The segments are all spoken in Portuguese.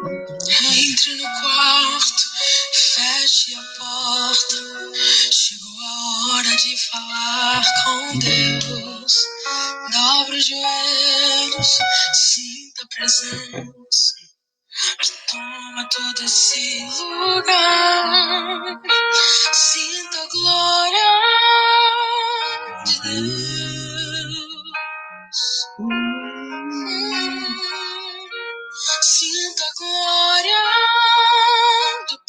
Entre no quarto, feche a porta. Chegou a hora de falar com Deus. Dobre os joelhos, sinta a presença. Toma todo esse lugar. Sinta a glória de Deus. Sinta a glória do Pai.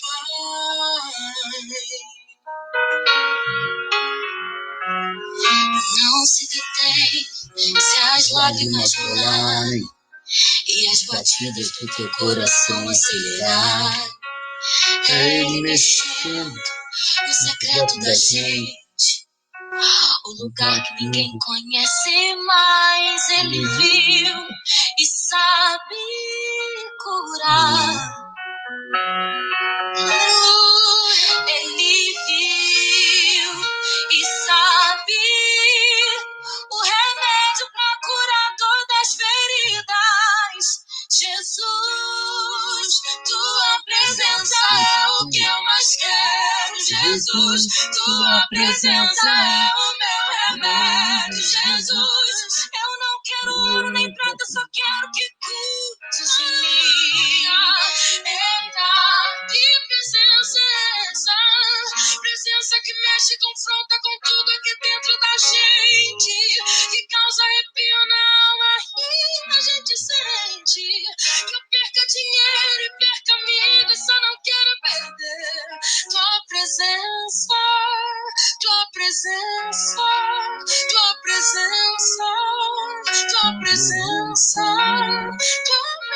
Não se detém se as lágrimas rolarem e as batidas do teu coração acelerar. É Ele mexendo no secreto da gente, o lugar que ninguém conhece, mas Ele viu e sabe curar. Ele viu e sabe o remédio pra curar todas as feridas. Jesus, tua presença é o que eu mais quero. Jesus, tua presença é o meu remédio. Jesus, eu não quero ouro nem prata, só quero que cuides de mim. Eita, que presença é essa? Presença que mexe, confronta com tudo aqui dentro da gente, que causa arrepio na alma e a gente sente. Que eu perca dinheiro e perca amigos, só não quero perder tua presença, tua presença, tua presença, tua presença, tua presença.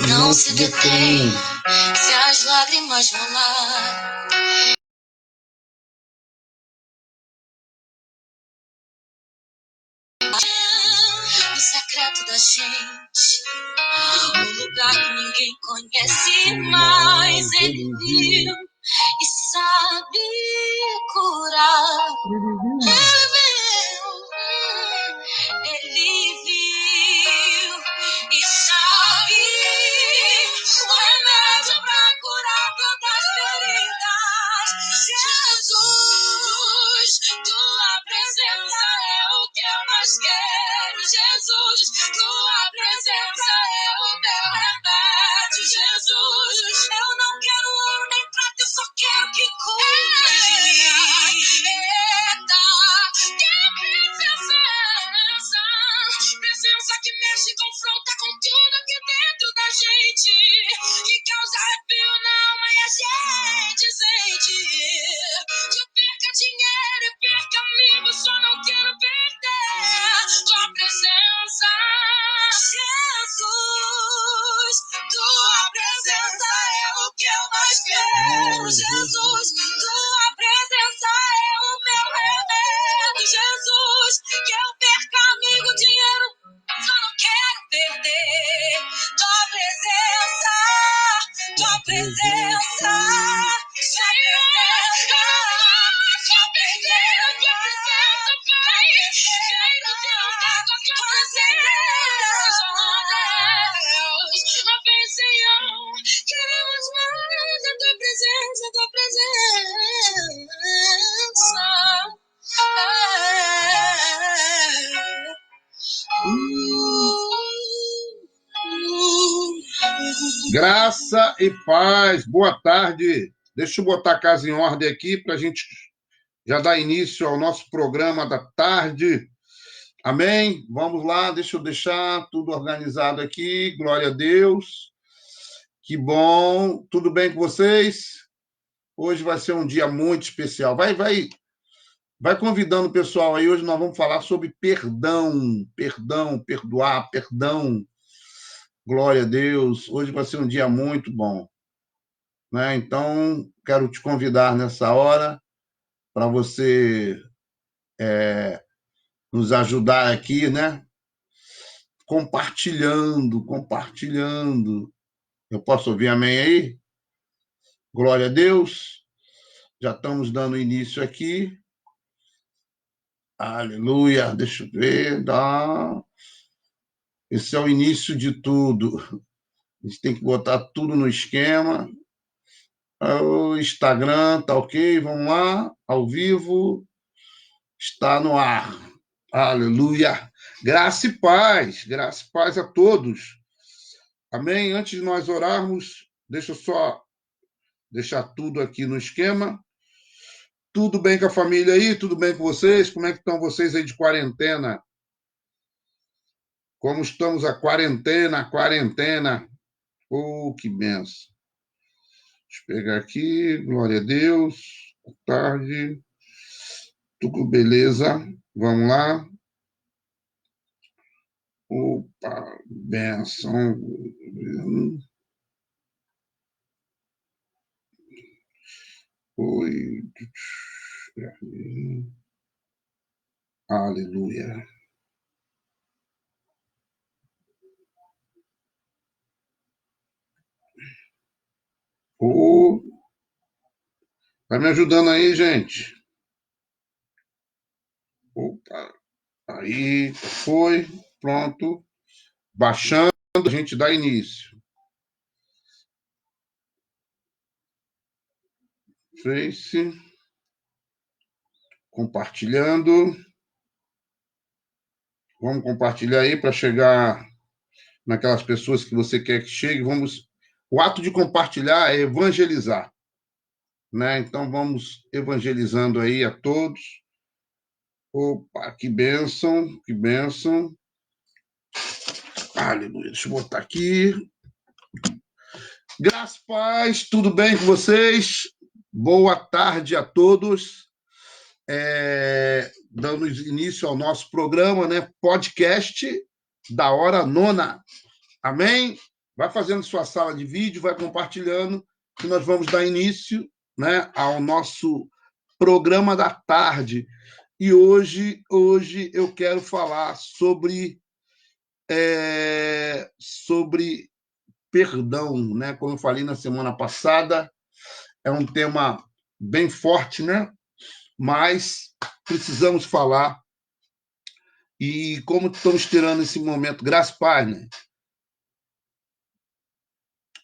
Não se detém se as lágrimas rolar. O secreto da gente, o lugar que ninguém conhece, mas Ele viu e sabe curar. Ele viu e sabe o remédio pra curar todas as feridas. Jesus, tua presença é o que eu mais quero. Jesus, tua presença é o meu remédio. Jesus, eu não quero ouro nem prata, eu só quero que cuide de mim. Eita, que presença é essa? Presença que mexe e confronta com tudo aqui dentro da gente, que causa arrepio na alma e a gente sente. Que eu perca dinheiro e perca amigos, só não quero perder tua presença. Jesus, tua presença é o que eu mais quero. Jesus, tua presença é o meu remédio. Jesus, que eu perca amigo, dinheiro, só não quero perder tua presença, tua presença, tua presença, tua presença, tua presença, Pai. Quero Deus da tua presença, Deus, ó vem, Senhor, queremos mais da tua presença, tua presença. Graça e paz, boa tarde. Deixa eu botar a casa em ordem aqui para a gente já dar início ao nosso programa da tarde. Amém? Vamos lá, deixa eu deixar tudo organizado aqui. Glória a Deus. Que bom. Tudo bem com vocês? Hoje vai ser um dia muito especial. Vai convidando o pessoal aí. Hoje nós vamos falar sobre perdão, perdoar, perdão. Glória a Deus. Hoje vai ser um dia muito bom, né? Então, quero te convidar nessa hora para você nos ajudar aqui, né? Compartilhando. Eu posso ouvir amém aí? Glória a Deus. Já estamos dando início aqui. Aleluia. Deixa eu ver. Esse é o início de tudo. A gente tem que botar tudo no esquema. O Instagram tá ok, vamos lá. Ao vivo. Está no ar. Aleluia. Graça e paz a todos. Amém? Antes de nós orarmos, deixa eu só deixar tudo aqui no esquema. Tudo bem com a família aí? Tudo bem com vocês? Como é que estão vocês aí de quarentena? Como estamos a quarentena? Oh, que benção. Deixa eu pegar aqui. Glória a Deus. Boa tarde. Tudo beleza? Vamos lá. Opa, benção. Oi. Aleluia. Oh, tá me ajudando aí, gente? Opa, aí, foi, pronto. Baixando, a gente dá início. Face, compartilhando. Vamos compartilhar aí para chegar naquelas pessoas que você quer que chegue. O ato de compartilhar é evangelizar, né? Então vamos evangelizando aí a todos. Opa, que bênção, que bênção. Aleluia. Deixa eu botar aqui. Graças, paz, tudo bem com vocês? Boa tarde a todos. Dando início ao nosso programa, né? Podcast da Hora Nona. Amém? Vai fazendo sua sala de vídeo, vai compartilhando, que nós vamos dar início, né, ao nosso programa da tarde. E hoje eu quero falar sobre perdão, né? Como eu falei na semana passada, é um tema bem forte, né? Mas precisamos falar. E como estamos tirando esse momento, graças a Pai, né?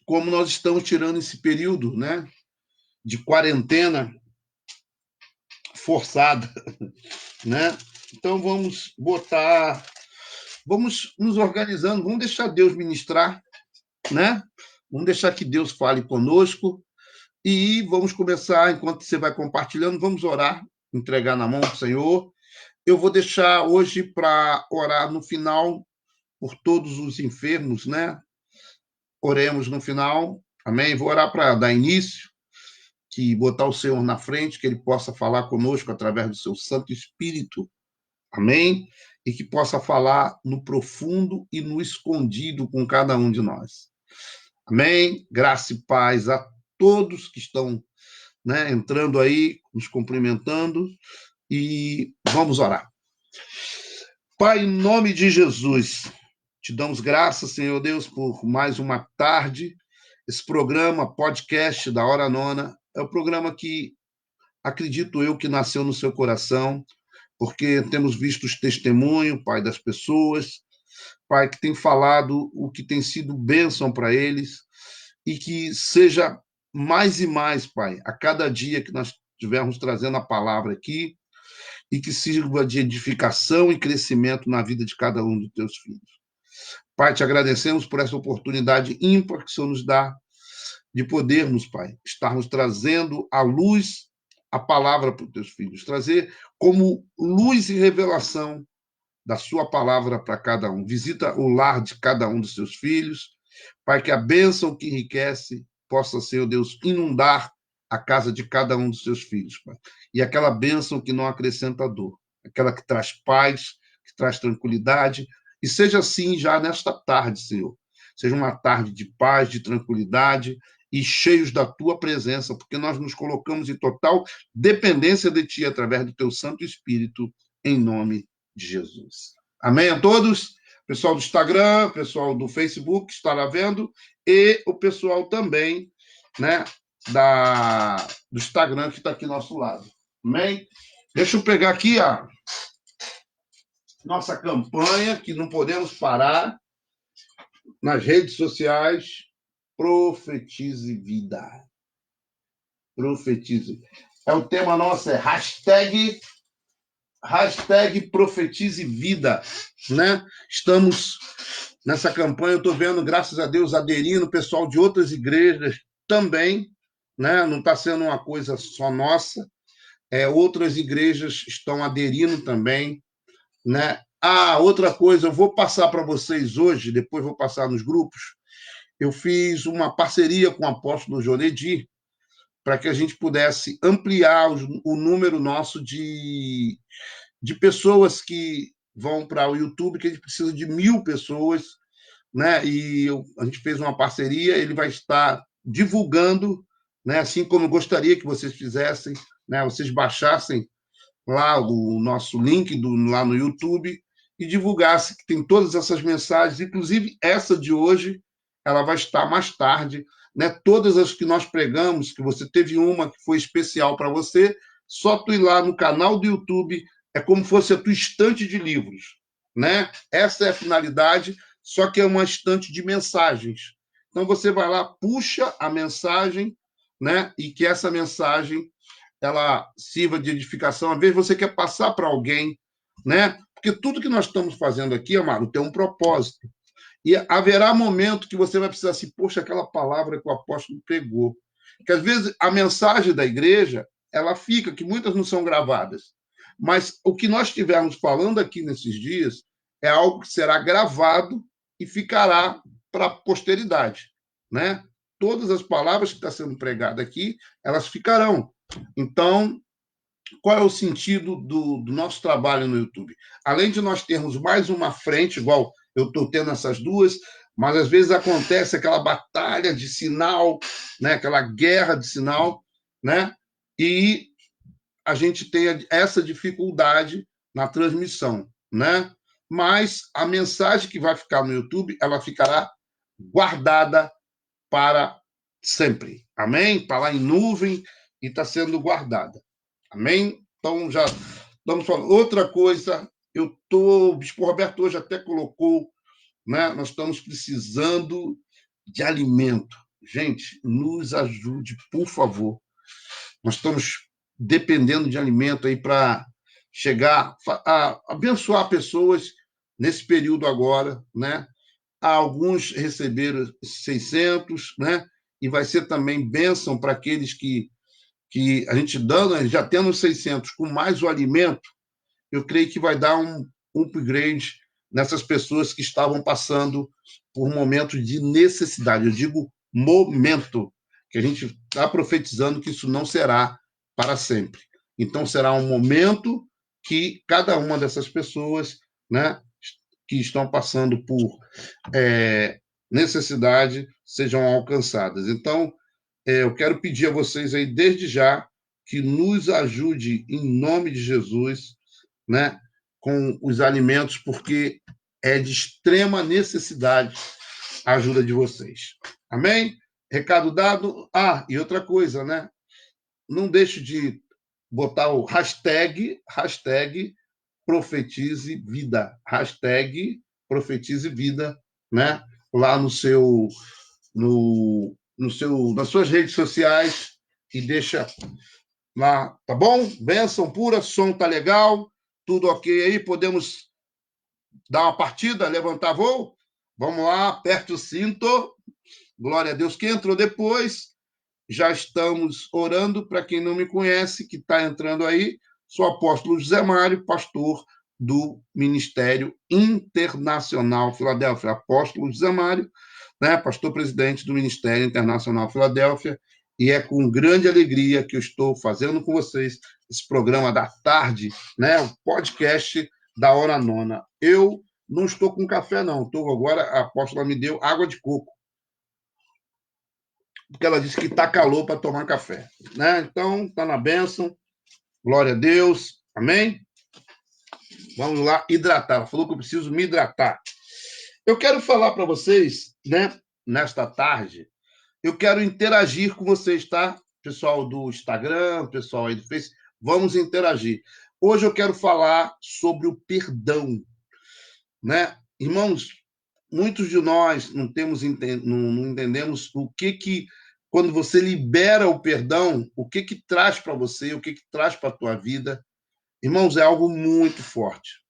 Como nós estamos tirando esse período, né, de quarentena forçada, né? Então vamos nos organizando, vamos deixar Deus ministrar, né? Vamos deixar que Deus fale conosco e vamos começar, enquanto você vai compartilhando, vamos orar, entregar na mão do Senhor. Eu vou deixar hoje para orar no final por todos os enfermos, né? Oremos no final, amém? Vou orar para dar início, que botar o Senhor na frente, que Ele possa falar conosco através do seu Santo Espírito, amém? E que possa falar no profundo e no escondido com cada um de nós. Amém? Graça e paz a todos que estão, né, entrando aí, nos cumprimentando, e vamos orar. Pai, em nome de Jesus, te damos graças, Senhor Deus, por mais uma tarde. Esse programa, podcast da Hora Nona, é o programa que acredito eu que nasceu no seu coração, porque temos visto os testemunhos, Pai, das pessoas, Pai, que tem falado o que tem sido bênção para eles, e que seja mais e mais, Pai, a cada dia que nós estivermos trazendo a palavra aqui, e que sirva de edificação e crescimento na vida de cada um dos teus filhos. Pai, te agradecemos por essa oportunidade ímpar que o Senhor nos dá de podermos, Pai, estarmos trazendo à luz a palavra para os teus filhos, trazer como luz e revelação da sua palavra para cada um. Visita o lar de cada um dos seus filhos, Pai, que a bênção que enriquece possa, Senhor Deus, inundar a casa de cada um dos seus filhos, Pai. E aquela bênção que não acrescenta dor, aquela que traz paz, que traz tranquilidade, e seja assim já nesta tarde, Senhor. Seja uma tarde de paz, de tranquilidade e cheios da tua presença, porque nós nos colocamos em total dependência de ti através do teu Santo Espírito, em nome de Jesus. Amém a todos? Pessoal do Instagram, pessoal do Facebook estará vendo, e o pessoal também, né, do Instagram que está aqui do nosso lado. Amém? Deixa eu pegar aqui a nossa campanha, que não podemos parar, nas redes sociais. Profetize vida. Profetize. O tema nosso é hashtag Profetize Vida, né? Estamos nessa campanha, eu estou vendo, graças a Deus, aderindo pessoal de outras igrejas também, né? Não está sendo uma coisa só nossa, outras igrejas estão aderindo também, né? Outra coisa, eu vou passar para vocês hoje, depois vou passar nos grupos, eu fiz uma parceria com o apóstolo Jonedi para que a gente pudesse ampliar o número nosso de pessoas que vão para o YouTube, que a gente precisa de 1.000 pessoas, né? E a gente fez uma parceria, ele vai estar divulgando, né? Assim como eu gostaria que vocês fizessem, né? Vocês baixassem lá o nosso link lá no YouTube e divulgasse que tem todas essas mensagens, inclusive essa de hoje, ela vai estar mais tarde, né? Todas as que nós pregamos, que você teve uma que foi especial para você, só tu ir lá no canal do YouTube, é como se fosse a tua estante de livros, né? Essa é a finalidade, só que é uma estante de mensagens. Então você vai lá, puxa a mensagem, né? E que essa mensagem ela sirva de edificação. Às vezes você quer passar para alguém, né? Porque tudo que nós estamos fazendo aqui, amado, tem um propósito. E haverá momento que você vai precisar assim, poxa, aquela palavra que o apóstolo pegou. Que às vezes a mensagem da igreja, ela fica, que muitas não são gravadas. Mas o que nós estivermos falando aqui nesses dias é algo que será gravado e ficará para a posteridade, né? Todas as palavras que estão sendo pregadas aqui, elas ficarão. Então, qual é o sentido do nosso trabalho no YouTube? Além de nós termos mais uma frente, igual eu estou tendo essas duas, mas às vezes acontece aquela batalha de sinal, né? Aquela guerra de sinal, né? E a gente tem essa dificuldade na transmissão, né? Mas a mensagem que vai ficar no YouTube, ela ficará guardada para sempre. Amém? Está lá em nuvem e está sendo guardada. Amém? Então, já estamos falando. Outra coisa, o Bispo Roberto hoje até colocou, né? Nós estamos precisando de alimento. Gente, nos ajude, por favor. Nós estamos dependendo de alimento aí para chegar a abençoar pessoas nesse período agora, né? Alguns receberam 600, né? E vai ser também bênção para aqueles que a gente dando, já tendo 600 com mais o alimento, eu creio que vai dar um upgrade nessas pessoas que estavam passando por momentos de necessidade. Eu digo momento, que a gente está profetizando que isso não será para sempre. Então, será um momento que cada uma dessas pessoas, né, que estão passando por necessidade sejam alcançadas. Então, eu quero pedir a vocês aí, desde já, que nos ajude, em nome de Jesus, né, com os alimentos, porque é de extrema necessidade a ajuda de vocês. Amém? Recado dado. E outra coisa, né? Não deixe de botar o hashtag profetize vida. Hashtag profetize vida, né? Lá nas suas redes sociais e deixa lá, tá bom? Bênção pura, som tá legal, tudo ok aí, podemos dar uma partida, levantar voo? Vamos lá, aperte o cinto, glória a Deus. Quem entrou depois, já estamos orando, para quem não me conhece, que está entrando aí, sou apóstolo José Mário, pastor do Ministério Internacional Filadélfia, apóstolo José Mário, né, pastor-presidente do Ministério Internacional Filadélfia, e é com grande alegria que eu estou fazendo com vocês esse programa da tarde, né, o podcast da Hora Nona. Eu não estou com café, não. Agora, a apóstola me deu água de coco, porque ela disse que está calor para tomar café. Né? Então, está na bênção. Glória a Deus. Amém? Vamos lá hidratar. Ela falou que eu preciso me hidratar. Eu quero falar para vocês, né, nesta tarde, eu quero interagir com vocês, tá? Pessoal do Instagram, pessoal aí do Face, vamos interagir. Hoje eu quero falar sobre o perdão, né? Irmãos, muitos de nós não entendemos o que quando você libera o perdão, o que traz para você, o que traz para a tua vida. Irmãos, é algo muito forte.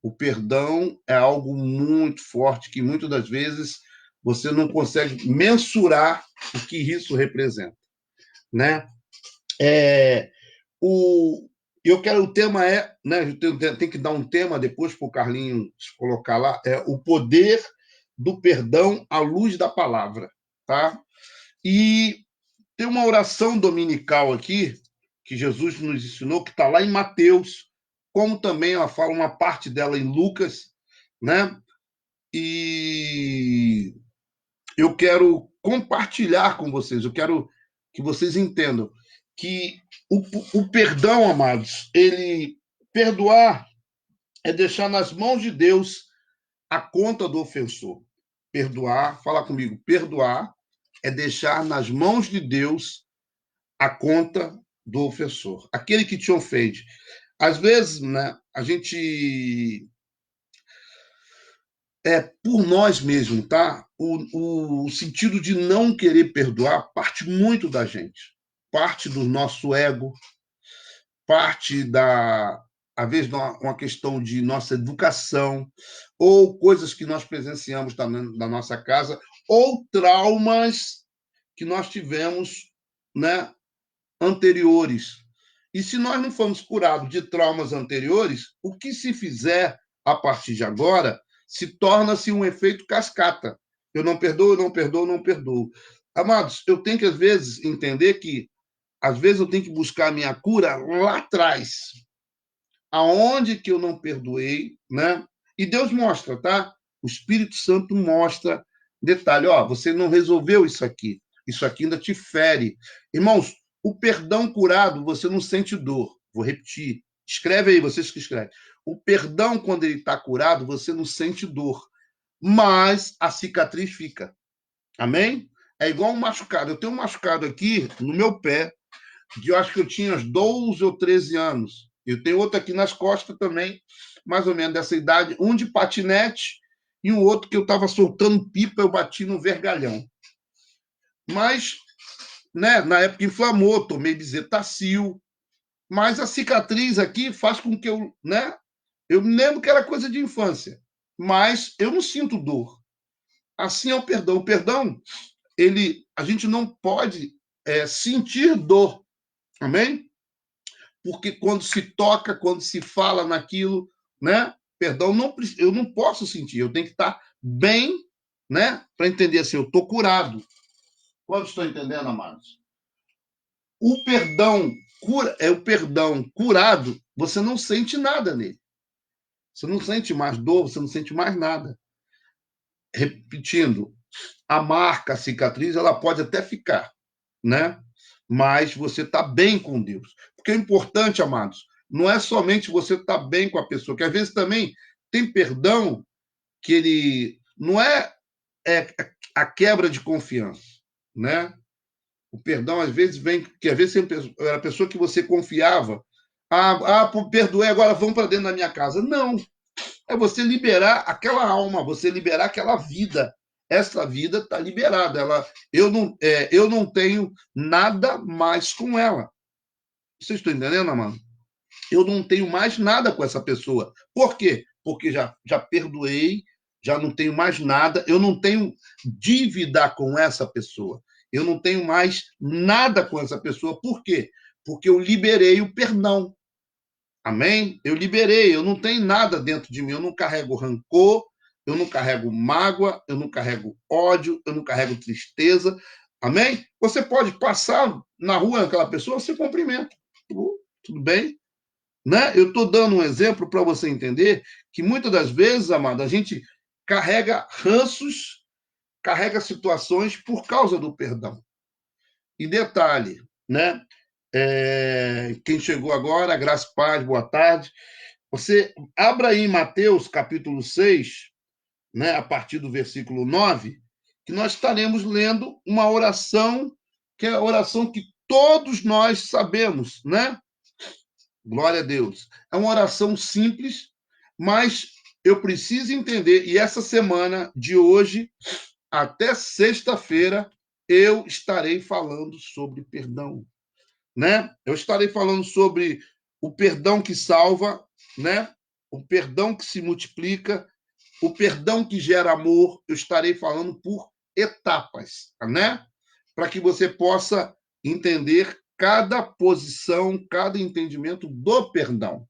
O perdão é algo muito forte que muitas das vezes você não consegue mensurar o que isso representa, né? É, o, o tema é, né? Tem que dar um tema depois para o Carlinhos colocar lá, é o poder do perdão à luz da palavra, tá? E tem uma oração dominical aqui que Jesus nos ensinou que está lá em Mateus, como também ela fala uma parte dela em Lucas, né? E eu quero compartilhar com vocês, eu quero que vocês entendam que o perdão, amados, ele perdoar é deixar nas mãos de Deus a conta do ofensor. Perdoar, fala comigo, perdoar é deixar nas mãos de Deus a conta do ofensor, aquele que te ofende. Às vezes, né, a gente por nós mesmos, tá? O sentido de não querer perdoar parte muito da gente, parte do nosso ego, parte às vezes, uma questão de nossa educação, ou coisas que nós presenciamos também na nossa casa, ou traumas que nós tivemos, né, anteriores. E se nós não formos curados de traumas anteriores, o que se fizer a partir de agora se torna-se um efeito cascata. Eu não perdoo, eu não perdoo, eu não perdoo. Amados, eu tenho que, às vezes, entender que, às vezes, eu tenho que buscar a minha cura lá atrás, aonde que eu não perdoei, né? E Deus mostra, tá? O Espírito Santo mostra detalhe, ó, você não resolveu isso aqui ainda te fere. Irmãos, o perdão curado, você não sente dor. Vou repetir. Escreve aí, vocês que escrevem. O perdão, quando ele está curado, você não sente dor, mas a cicatriz fica. Amém? É igual um machucado. Eu tenho um machucado aqui no meu pé, que eu acho que eu tinha uns 12 ou 13 anos. Eu tenho outro aqui nas costas também, mais ou menos dessa idade, um de patinete e um outro que eu estava soltando pipa, eu bati no vergalhão. Mas, né, na época inflamou, tomei Bezetacil, mas a cicatriz aqui faz com que eu, né, eu me lembro que era coisa de infância, mas eu não sinto dor. Assim é o perdão. O perdão, a gente não pode sentir dor, amém? Porque quando se toca, quando se fala naquilo, né? Perdão, eu não posso sentir, eu tenho que estar bem, né? Para entender assim, eu estou curado. Quando estou entendendo, amados? O perdão curado, você não sente nada nele. Você não sente mais dor, você não sente mais nada. Repetindo, a marca, a cicatriz, ela pode até ficar, né? Mas você está bem com Deus. Porque é importante, amados, não é somente você estar bem com a pessoa, que às vezes também tem perdão que ele não é a quebra de confiança, né? O perdão às vezes vem, que às vezes era a pessoa que você confiava. Perdoei, agora vamos para dentro da minha casa. Não, é você liberar aquela alma, você liberar aquela vida. Essa vida está liberada. Eu não tenho nada mais com ela. Vocês estão entendendo, mano? Eu não tenho mais nada com essa pessoa. Por quê? Porque já perdoei, já não tenho mais nada, eu não tenho dívida com essa pessoa. Eu não tenho mais nada com essa pessoa. Por quê? Porque eu liberei o perdão. Amém? Eu liberei, eu não tenho nada dentro de mim, eu não carrego rancor, eu não carrego mágoa, eu não carrego ódio, eu não carrego tristeza. Amém? Você pode passar na rua aquela pessoa, você cumprimenta. Tudo bem? Né? Eu estou dando um exemplo para você entender que muitas das vezes, amado, a gente carrega ranços, carrega situações por causa do perdão. E detalhe, né? Quem chegou agora, graça e paz, boa tarde. Você abra aí em Mateus capítulo 6, né, a partir do versículo 9, que nós estaremos lendo uma oração, que é a oração que todos nós sabemos, né? Glória a Deus. É uma oração simples, mas eu preciso entender, e essa semana de hoje até sexta-feira eu estarei falando sobre perdão, né? Eu estarei falando sobre o perdão que salva, né? O perdão que se multiplica, o perdão que gera amor. Eu estarei falando por etapas, né? Para que você possa entender cada posição, cada entendimento do perdão,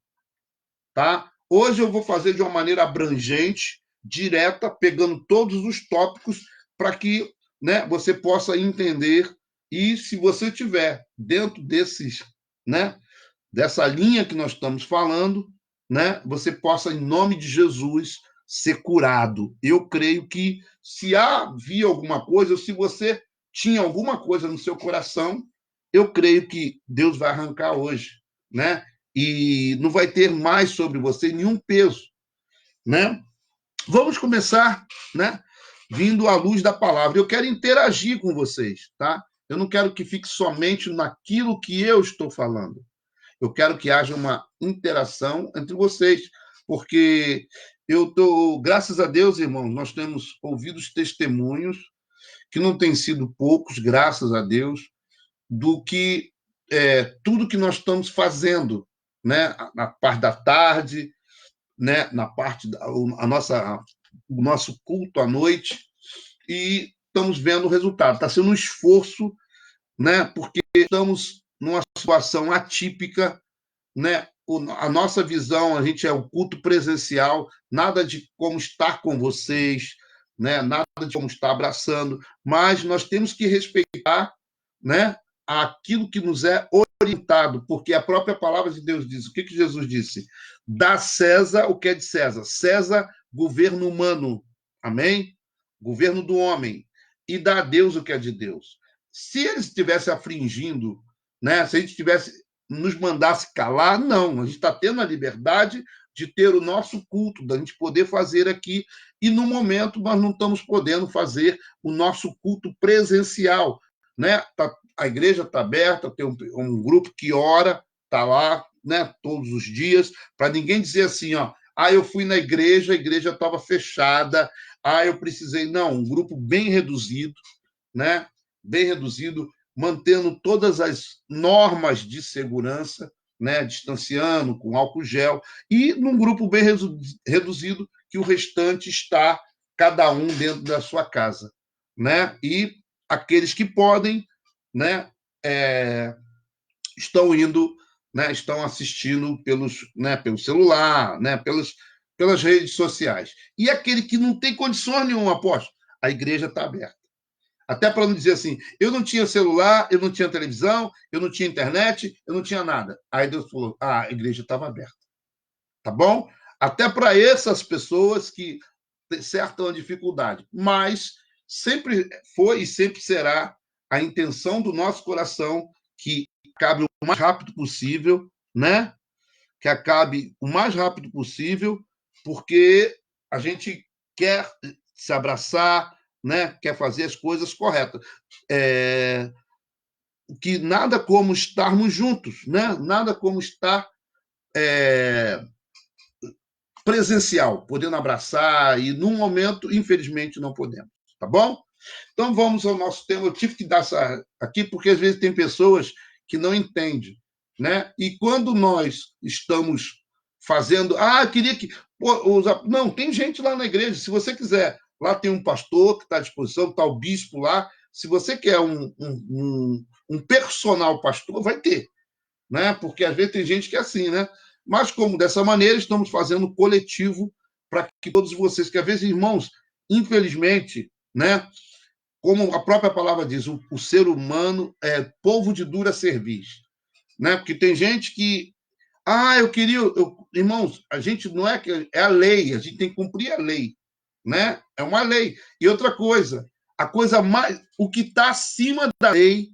tá? Hoje eu vou fazer de uma maneira abrangente, direta, pegando todos os tópicos para que, né, você possa entender, e se você tiver dentro desses, né, dessa linha que nós estamos falando, né, você possa, em nome de Jesus, ser curado. Eu creio que se havia alguma coisa, ou se você tinha alguma coisa no seu coração, eu creio que Deus vai arrancar hoje, né? E não vai ter mais sobre você nenhum peso, né? Vamos começar, né? Vindo à luz da palavra. Eu quero interagir com vocês, tá? Eu não quero que fique somente naquilo que eu estou falando. Eu quero que haja uma interação entre vocês, porque eu tô, graças a Deus, irmãos, nós temos ouvido os testemunhos, que não têm sido poucos, graças a Deus, do que tudo que nós estamos fazendo, né? Na parte da tarde, né? Na parte da o nosso culto à noite, e estamos vendo o resultado. Está sendo um esforço, né? Porque estamos numa situação atípica, né? A nossa visão, a gente é o culto presencial, nada de como estar com vocês, né? Nada de como estar abraçando, mas nós temos que respeitar, né, aquilo que nos é orientado, porque a própria palavra de Deus diz, o que Jesus disse? Dá a César o que é de César. César, governo humano, amém? Governo do homem. E dá a Deus o que é de Deus. Se ele estivesse afligindo, né, se a gente estivesse nos mandasse calar, não. A gente está tendo a liberdade de ter o nosso culto, da gente poder fazer aqui, e no momento nós não estamos podendo fazer o nosso culto presencial, né? A igreja está aberta, tem um grupo que ora, está lá, né, todos os dias, para ninguém dizer assim, ó, eu fui na igreja, a igreja estava fechada, eu precisei. Não, um grupo bem reduzido, né? Bem reduzido, mantendo todas as normas de segurança, né? Distanciando, com álcool gel, e num grupo bem reduzido, que o restante está cada um dentro da sua casa, né? E aqueles que podem, né, estão indo, né, estão assistindo pelo celular, né, pelas redes sociais. E aquele que não tem condições nenhuma, apóstolo, a igreja está aberta. Até para não dizer assim, eu não tinha celular, eu não tinha televisão, eu não tinha internet, eu não tinha nada. Aí Deus falou, a igreja estava aberta. Tá bom? Até para essas pessoas que certam a dificuldade. Mas sempre foi e sempre será a intenção do nosso coração que acabe o mais rápido possível, né? Que acabe o mais rápido possível, porque a gente quer se abraçar, né? Quer fazer as coisas corretas. Que nada como estarmos juntos, né? Nada como estar presencial, podendo abraçar, e num momento, infelizmente, não podemos, tá bom? Então vamos ao nosso tema. Eu tive que dar essa aqui, porque às vezes tem pessoas que não entendem, né? E quando nós estamos fazendo, eu queria que. Pô, não, tem gente lá na igreja, se você quiser. Lá tem um pastor que está à disposição, está o bispo lá. Se você quer um personal pastor, vai ter, né? Porque às vezes tem gente que é assim, né? Mas como dessa maneira estamos fazendo coletivo para que todos vocês, que às vezes, irmãos, infelizmente, né? Como a própria palavra diz, o ser humano é povo de dura cerviz, né? Porque tem gente que, eu queria, irmãos, a gente não é que é a lei, a gente tem que cumprir a lei, né? É uma lei. E outra coisa, a coisa mais, o que está acima da lei,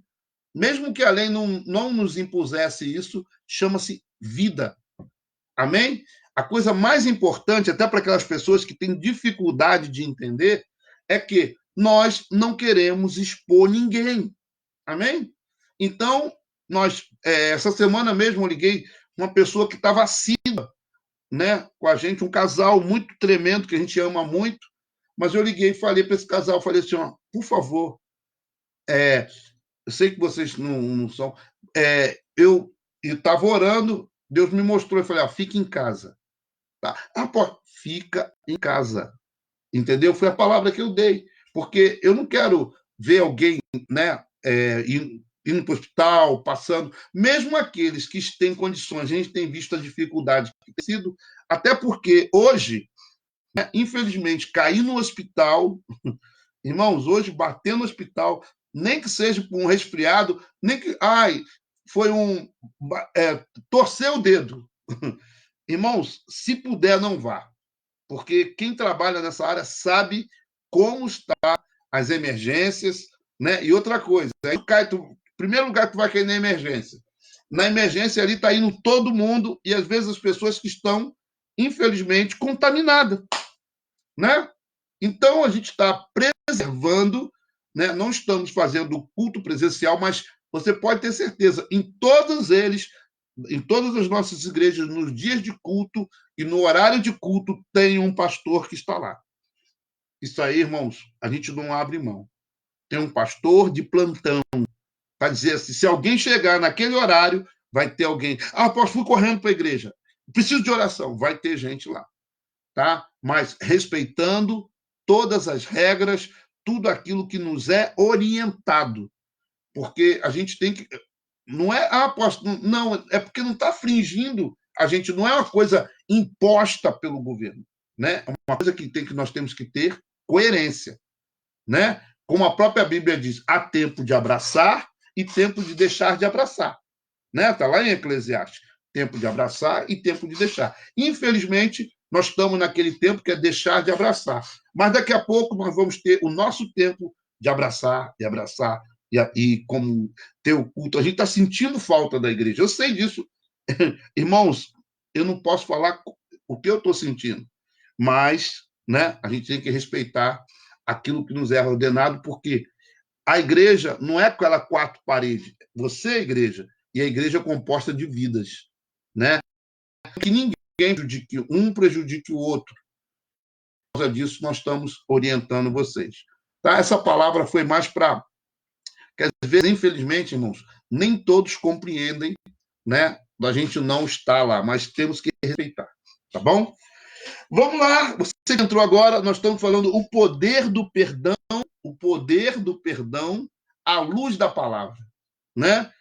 mesmo que a lei não nos impusesse isso, chama-se vida. Amém? A coisa mais importante, até para aquelas pessoas que têm dificuldade de entender, é que nós não queremos expor ninguém. Amém? Então, essa semana mesmo, eu liguei uma pessoa que estava assídua, né, com a gente, um casal muito tremendo, que a gente ama muito, mas eu liguei e falei para esse casal, falei assim, ó, por favor, eu sei que vocês não são, eu estava orando, Deus me mostrou, eu falei, fica em casa. Tá? Pô, fica em casa. Entendeu? Foi a palavra que eu dei. Porque eu não quero ver alguém, né, indo para o hospital, passando, mesmo aqueles que têm condições, a gente tem visto a dificuldade que tem sido, até porque hoje, né, infelizmente, cair no hospital, irmãos, hoje bater no hospital, nem que seja por um resfriado, nem que, foi torceu o dedo. Irmãos, se puder, não vá, porque quem trabalha nessa área sabe como está as emergências, né? E outra coisa, aí primeiro lugar que tu vai cair na emergência. Na emergência ali está indo todo mundo e às vezes as pessoas que estão, infelizmente, contaminadas, né? Então a gente está preservando, né? Não estamos fazendo culto presencial, mas você pode ter certeza, em todos eles, em todas as nossas igrejas, nos dias de culto e no horário de culto, tem um pastor que está lá. Isso aí, irmãos, a gente não abre mão. Tem um pastor de plantão para dizer assim, se alguém chegar naquele horário, vai ter alguém. Apóstolo, fui correndo para a igreja. Preciso de oração. Vai ter gente lá, tá? Mas respeitando todas as regras, tudo aquilo que nos é orientado. Porque a gente tem que... Não é, apóstolo, não, é porque não está fingindo. A gente não é uma coisa imposta pelo governo, né? É uma coisa que nós temos que ter coerência, né? Como a própria Bíblia diz, há tempo de abraçar e tempo de deixar de abraçar, né? Está lá em Eclesiastes, tempo de abraçar e tempo de deixar. Infelizmente, nós estamos naquele tempo que é deixar de abraçar, mas daqui a pouco nós vamos ter o nosso tempo de abraçar, e como ter o culto. A gente está sentindo falta da igreja, eu sei disso. Irmãos, eu não posso falar o que eu estou sentindo, mas, né, a gente tem que respeitar aquilo que nos é ordenado, porque a igreja não é aquela quatro paredes. Você é a igreja, e a igreja é composta de vidas, né? Que ninguém prejudique o outro. Por causa disso, nós estamos orientando vocês. Tá? Essa palavra foi mais para... que às vezes, infelizmente, irmãos, nem todos compreendem, né? A gente não está lá, mas temos que respeitar, tá bom? Vamos lá, você que entrou agora, nós estamos falando o poder do perdão à luz da palavra, né?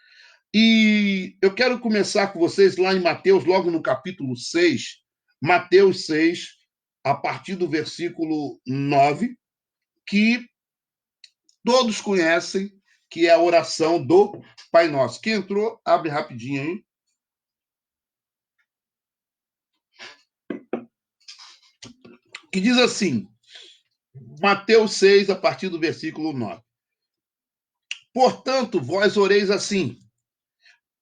E eu quero começar com vocês lá em Mateus, logo no capítulo 6, Mateus 6, a partir do versículo 9, que todos conhecem, que é a oração do Pai Nosso. Quem entrou, abre rapidinho aí. Que diz assim, Mateus 6, a partir do versículo 9. Portanto, vós oreis assim,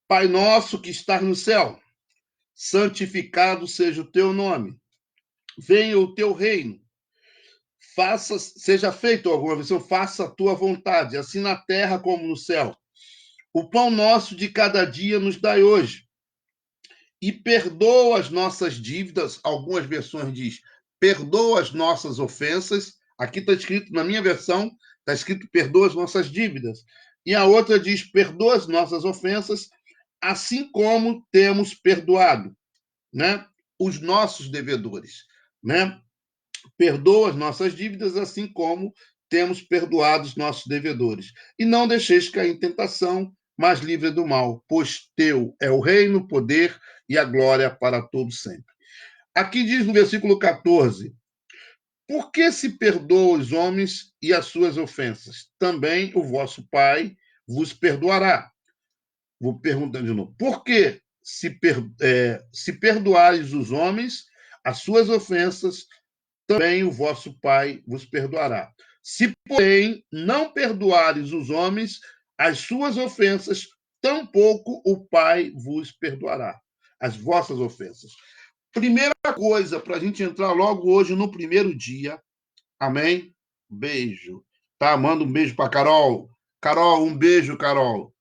Pai nosso que estás no céu, santificado seja o teu nome, venha o teu reino, seja feito, alguma versão, faça a tua vontade, assim na terra como no céu. O pão nosso de cada dia nos dai hoje, e perdoa as nossas dívidas, algumas versões diz, perdoa as nossas ofensas, aqui está escrito, na minha versão, está escrito perdoa as nossas dívidas, e a outra diz, perdoa as nossas ofensas, assim como temos perdoado, né, os nossos devedores, né? Perdoa as nossas dívidas, assim como temos perdoado os nossos devedores. E não deixeis cair em tentação, mas livre do mal, pois teu é o reino, o poder e a glória para todos sempre. Aqui diz no versículo 14, por que se perdoa os homens e as suas ofensas? Também o vosso Pai vos perdoará. Vou perguntar de novo. Por que se perdoares os homens as suas ofensas, também o vosso Pai vos perdoará. Se, porém, não perdoares os homens as suas ofensas, tampouco o Pai vos perdoará as vossas ofensas. Primeira coisa, para a gente entrar logo hoje no primeiro dia, amém? Beijo. Tá? Manda um beijo para Carol. Carol, um beijo, Carol.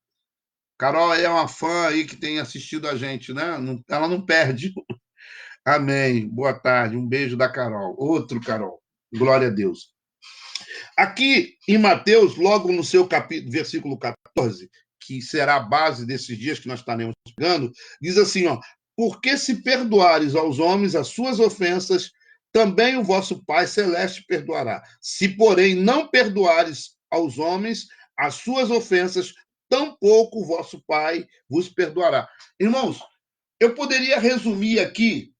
Carol é uma fã aí que tem assistido a gente, né? Ela não perde. Amém. Boa tarde. Um beijo da Carol. Outro Carol. Glória a Deus. Aqui em Mateus, logo no seu capítulo, versículo 14, que será a base desses dias que nós estaremos pegando, diz assim, ó: porque se perdoares aos homens as suas ofensas, também o vosso Pai Celeste perdoará. Se, porém, não perdoares aos homens as suas ofensas, tampouco o vosso Pai vos perdoará. Irmãos, eu poderia resumir aqui,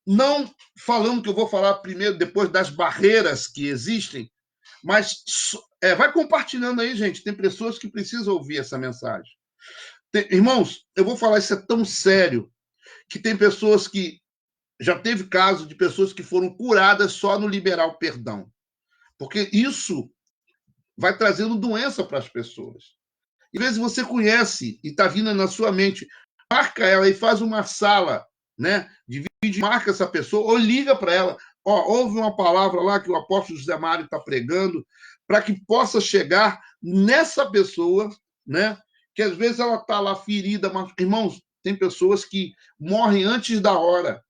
não falando que eu vou falar primeiro, depois das barreiras que existem, mas vai compartilhando aí, gente. Tem pessoas que precisam ouvir essa mensagem. Irmãos, eu vou falar, isso é tão sério, que tem pessoas que... Já teve caso de pessoas que foram curadas só no liberar o perdão. Porque isso vai trazendo doença para as pessoas. Às vezes você conhece e está vindo na sua mente, marca ela e faz uma sala, né? De vídeo, marca essa pessoa ou liga para ela. Ó, ouve uma palavra lá que o apóstolo José Mário está pregando, para que possa chegar nessa pessoa, né? Que às vezes ela está lá ferida, mas, irmãos, tem pessoas que morrem antes da hora.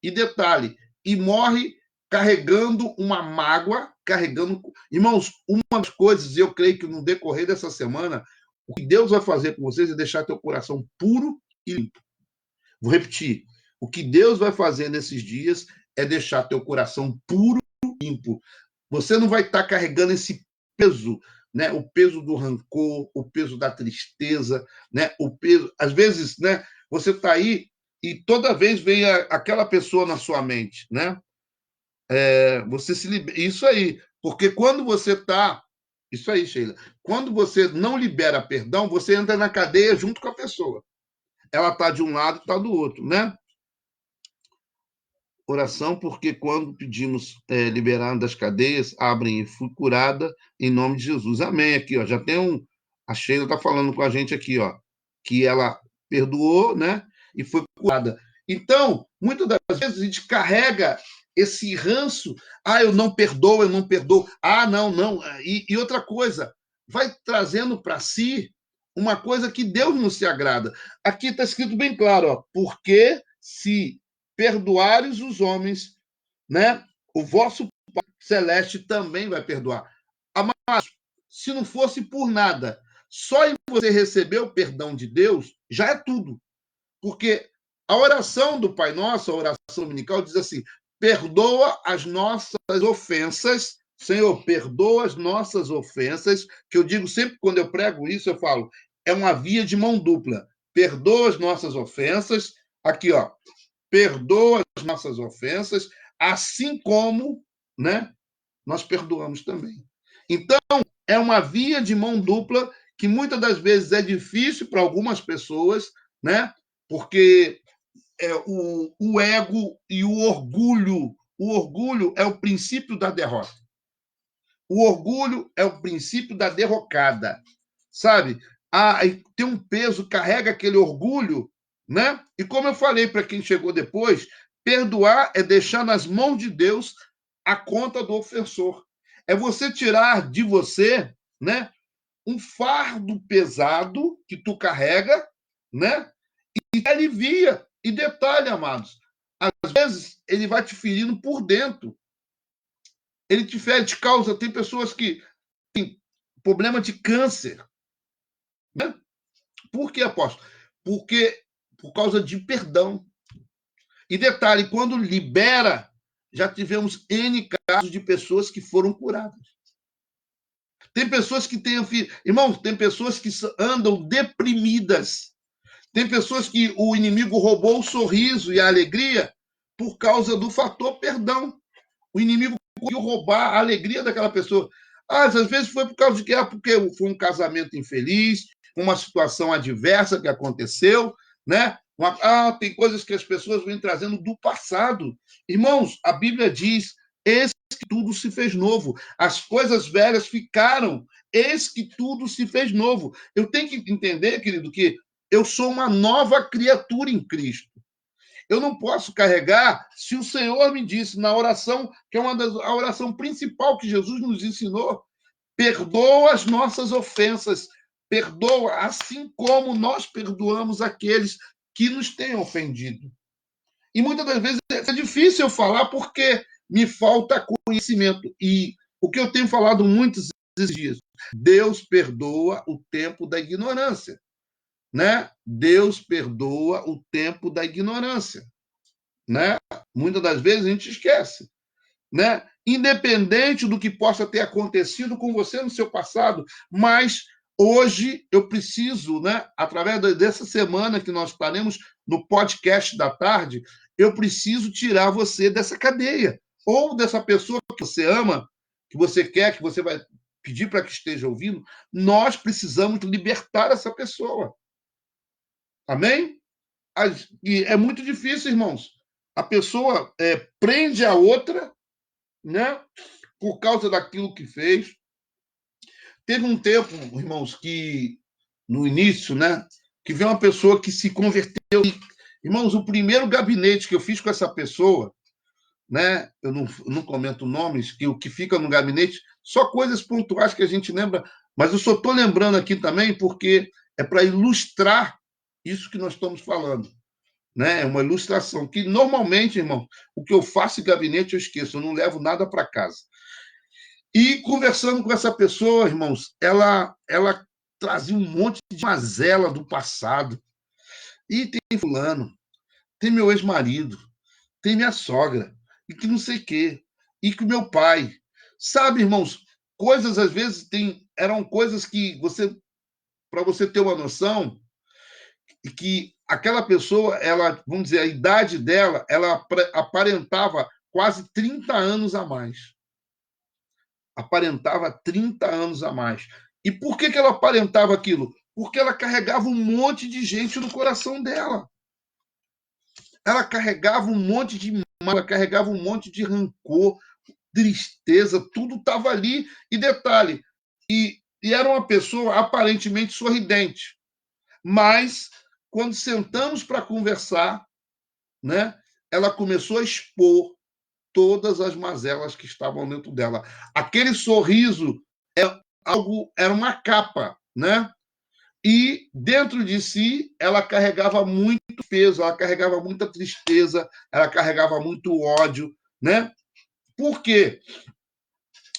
E detalhe, e morre carregando uma mágoa, carregando... Irmãos, uma das coisas, eu creio que no decorrer dessa semana, o que Deus vai fazer com vocês é deixar teu coração puro e limpo. Vou repetir. O que Deus vai fazer nesses dias é deixar teu coração puro e limpo. Você não vai estar carregando esse peso, né? O peso do rancor, o peso da tristeza, né? O peso... Às vezes, né? Você está aí e toda vez vem aquela pessoa na sua mente, né? Você se libera... Isso aí. Porque quando você está... Isso aí, Sheila. Quando você não libera perdão, você entra na cadeia junto com a pessoa. Ela está de um lado e está do outro, né? Oração, porque quando pedimos liberar das cadeias, abrem e fui curada em nome de Jesus. Amém. Aqui, ó, já tem um... A Sheila está falando com a gente aqui, ó, que ela perdoou, né? E foi curada. Então, muitas das vezes a gente carrega esse ranço. Ah, eu não perdoo, eu não perdoo. Ah, não. E outra coisa, vai trazendo para si uma coisa que Deus não se agrada. Aqui está escrito bem claro, ó, porque se perdoares os homens, né? O vosso Pai Celeste também vai perdoar. Mas, se não fosse por nada, só em você receber o perdão de Deus, já é tudo. Porque a oração do Pai Nosso, a oração dominical, diz assim: perdoa as nossas ofensas, Senhor, perdoa as nossas ofensas, que eu digo sempre quando eu prego isso, eu falo, é uma via de mão dupla. Perdoa as nossas ofensas, aqui, ó, perdoa as nossas ofensas, assim como, né, nós perdoamos também. Então, é uma via de mão dupla que muitas das vezes é difícil para algumas pessoas, né? Porque o ego e o orgulho é o princípio da derrota. O orgulho é o princípio da derrocada, sabe? Tem um peso, carrega aquele orgulho, né? E como eu falei para quem chegou depois, perdoar é deixar nas mãos de Deus a conta do ofensor. É você tirar de você, né, um fardo pesado que tu carrega, né? E alivia. E detalhe, amados, às vezes ele vai te ferindo por dentro. Ele te fere, te causa... Tem pessoas que têm problema de câncer. Né? Por que, apóstolo? Porque por causa de perdão. E detalhe, quando libera, já tivemos N casos de pessoas que foram curadas. Tem pessoas que têm... Irmãos, tem pessoas que andam deprimidas. Tem pessoas que o inimigo roubou o sorriso e a alegria por causa do fator perdão. O inimigo conseguiu roubar a alegria daquela pessoa. Às vezes foi por causa de quê? Porque foi um casamento infeliz, uma situação adversa que aconteceu, né? Tem coisas que as pessoas vêm trazendo do passado. Irmãos, a Bíblia diz: eis que tudo se fez novo. As coisas velhas ficaram, eis que tudo se fez novo. Eu tenho que entender, querido, que eu sou uma nova criatura em Cristo. Eu não posso carregar, se o Senhor me disse na oração, que é a oração principal que Jesus nos ensinou, perdoa as nossas ofensas, perdoa assim como nós perdoamos aqueles que nos têm ofendido. E muitas das vezes é difícil eu falar porque me falta conhecimento. E o que eu tenho falado muitos dias, Deus perdoa o tempo da ignorância, né? Deus perdoa o tempo da ignorância, né? Muitas das vezes a gente esquece, né? Independente do que possa ter acontecido com você no seu passado, mas hoje eu preciso, né, através dessa semana que nós estaremos no podcast da tarde, eu preciso tirar você dessa cadeia ou dessa pessoa que você ama, que você quer, que você vai pedir para que esteja ouvindo. Nós precisamos libertar essa pessoa. Amém? E é muito difícil, irmãos. A pessoa prende a outra, né? Por causa daquilo que fez. Teve um tempo, irmãos, que no início, né? Que veio uma pessoa que se converteu. Irmãos, o primeiro gabinete que eu fiz com essa pessoa, né? Eu não comento nomes, que o que fica no gabinete, só coisas pontuais que a gente lembra, mas eu só estou lembrando aqui também porque é para ilustrar isso que nós estamos falando. Né? É uma ilustração que normalmente, irmão, o que eu faço em gabinete eu esqueço, eu não levo nada para casa. E conversando com essa pessoa, irmãos, ela trazia um monte de mazela do passado. E tem fulano, tem meu ex-marido, tem minha sogra, e que não sei o quê, e que o meu pai. Sabe, irmãos, coisas às vezes eram coisas que você, para você ter uma noção, e que aquela pessoa, ela, vamos dizer, a idade dela, ela aparentava quase 30 anos a mais. Aparentava 30 anos a mais. E por que ela aparentava aquilo? Porque ela carregava um monte de gente no coração dela. Ela carregava um monte de mal, ela carregava um monte de rancor, tristeza, tudo estava ali. E detalhe, e era uma pessoa aparentemente sorridente. Mas, quando sentamos para conversar, né, ela começou a expor todas as mazelas que estavam dentro dela. Aquele sorriso era uma capa, né? E dentro de si ela carregava muito peso, ela carregava muita tristeza, ela carregava muito ódio, né? Por quê?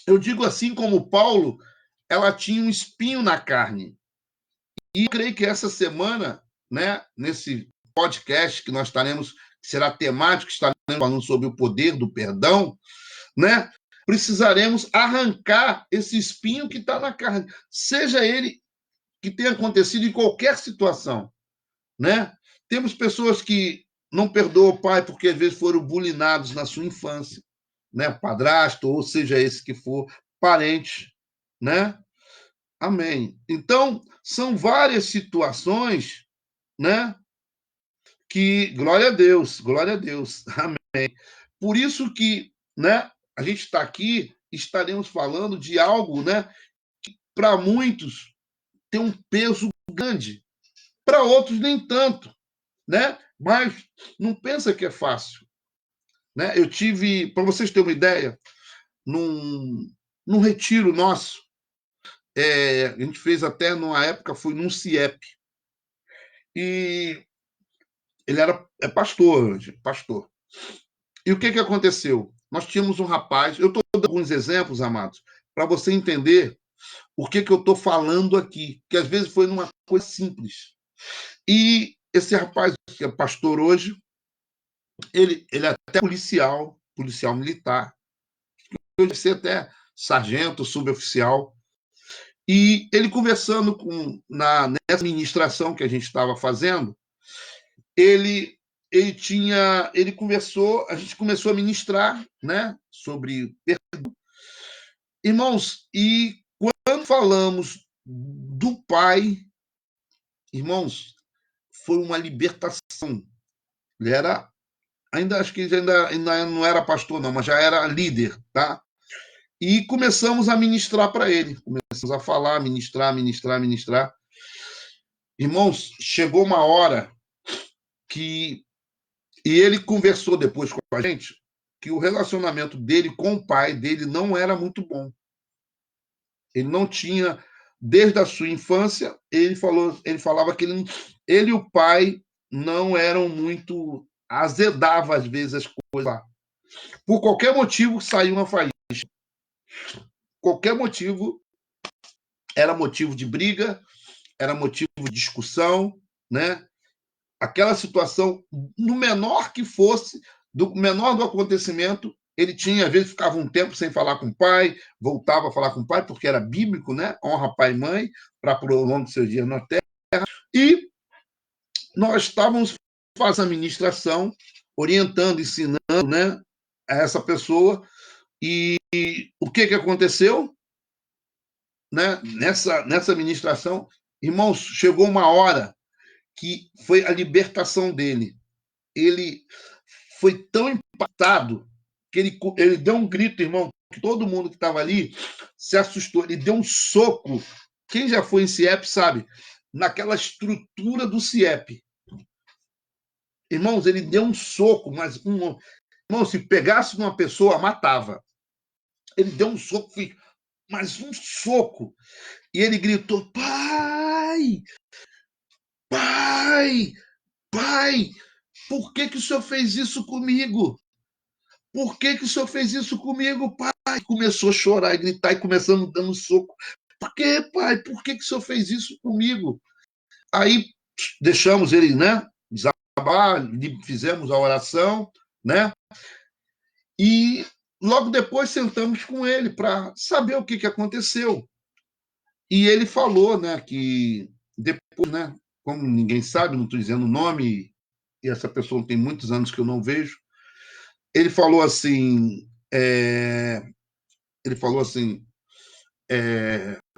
Eu digo assim como Paulo, ela tinha um espinho na carne. E eu creio que essa semana, né, nesse podcast que nós estaremos, que será temático, estaremos falando sobre o poder do perdão, né? Precisaremos arrancar esse espinho que está na carne, seja ele que tenha acontecido em qualquer situação, né? Temos pessoas que não perdoam o pai porque às vezes foram bulinados na sua infância, né? Padrasto, ou seja esse que for, parente, né? Amém. Então, são várias situações, né? Que, glória a Deus, amém. Por isso que, né, a gente está aqui, estaremos falando de algo, né, que para muitos tem um peso grande, para outros nem tanto, né? Mas não pensa que é fácil, né? Eu tive, para vocês terem uma ideia, num retiro nosso, a gente fez até numa época, foi num CIEP, e ele pastor, pastor. E o que aconteceu? Nós tínhamos um rapaz, eu estou dando alguns exemplos, amados, para você entender o que eu estou falando aqui, que às vezes foi numa coisa simples. E esse rapaz, que é pastor hoje, ele é até policial militar, eu deve ser até sargento, suboficial, e ele conversando nessa ministração que a gente estava fazendo, ele conversou, a gente começou a ministrar, né, sobre perdão. Irmãos, e quando falamos do pai, irmãos, foi uma libertação. Ele era, ainda acho que ele ainda não era pastor não, mas já era líder, tá? E começamos a ministrar para ele, começamos a falar, ministrar. Irmãos, chegou uma hora que e ele conversou depois com a gente que o relacionamento dele com o pai dele não era muito bom. Ele não tinha, desde a sua infância, ele falava que ele e o pai não eram muito, azedava às vezes as coisas lá. Por qualquer motivo saiu uma faísca. Qualquer motivo era motivo de briga, era motivo de discussão, né? Aquela situação, no menor que fosse, do menor do acontecimento, ele tinha, às vezes, ficava um tempo sem falar com o pai, voltava a falar com o pai, porque era bíblico, né? Honra pai e mãe, para prolongar seus dias na terra. E nós estávamos fazendo a ministração, orientando, ensinando, né, a essa pessoa. E o que aconteceu? Né? Nessa ministração, irmãos, chegou uma hora que foi a libertação dele. Ele foi tão impactado que ele deu um grito, irmão, que todo mundo que estava ali se assustou. Ele deu um soco. Quem já foi em CIEP sabe, naquela estrutura do CIEP. Irmãos, ele deu um soco, mas irmão, se pegasse uma pessoa, matava. Ele deu um soco, mas um soco. E ele gritou: pai, pai, pai, por que o senhor fez isso comigo? Por que o senhor fez isso comigo, pai? Começou a chorar e gritar e começando dando soco. Por que, pai? Por que o senhor fez isso comigo? Aí deixamos ele, né, desabar, fizemos a oração, né? E logo depois sentamos com ele para saber o que aconteceu. E ele falou, né, que depois, né, como ninguém sabe, não estou dizendo o nome, e essa pessoa tem muitos anos que eu não vejo, ele falou assim,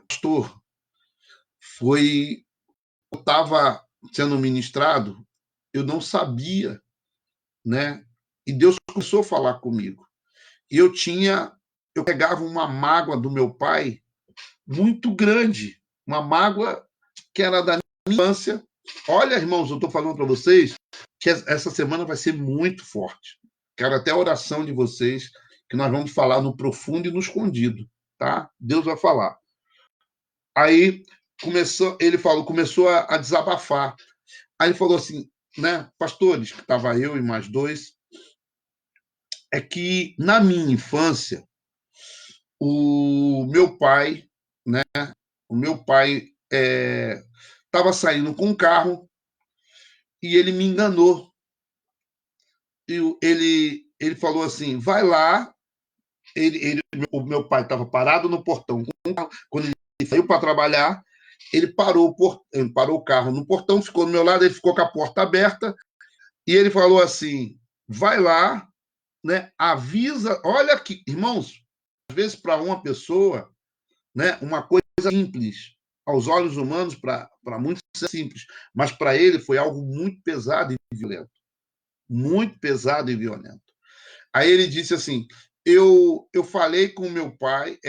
pastor, eu estava sendo ministrado, eu não sabia, né? E Deus começou a falar comigo. E eu pegava uma mágoa do meu pai muito grande, uma mágoa que era da minha infância. Olha, irmãos, eu estou falando para vocês que essa semana vai ser muito forte. Quero até a oração de vocês, que nós vamos falar no profundo e no escondido, tá? Deus vai falar. Aí começou a desabafar. Aí ele falou assim, né, pastores, que estava eu e mais dois, é que na minha infância o meu pai, né, estava saindo com um carro e ele me enganou. E ele falou assim, vai lá. O meu pai estava parado no portão. Quando ele saiu para trabalhar, ele parou o carro no portão, ficou do meu lado, ele ficou com a porta aberta e ele falou assim, vai lá, né, avisa, olha aqui, irmãos, às vezes para uma pessoa, né, uma coisa simples, aos olhos humanos, para muitos é simples, mas para ele foi algo muito pesado e violento. Muito pesado e violento. Aí ele disse assim, eu falei com meu pai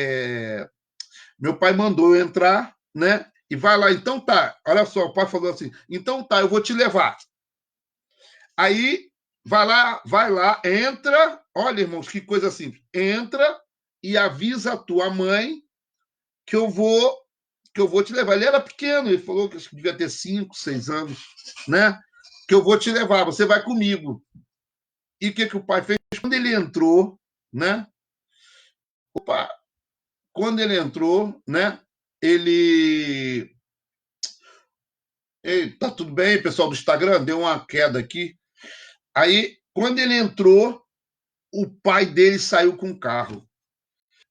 mandou eu entrar, né, e vai lá, então tá, olha só, o pai falou assim, então tá, eu vou te levar. Aí, vai lá, entra, olha, irmãos, que coisa simples, entra e avisa a tua mãe que eu vou te levar. Ele era pequeno, ele falou que devia ter 5, 6 anos, né? Que eu vou te levar, você vai comigo. E o que o pai fez? Quando ele entrou, né? Quando ele entrou, né? Ele... Ei, tá tudo bem, pessoal do Instagram? Deu uma queda aqui. Aí, quando ele entrou, o pai dele saiu com o carro.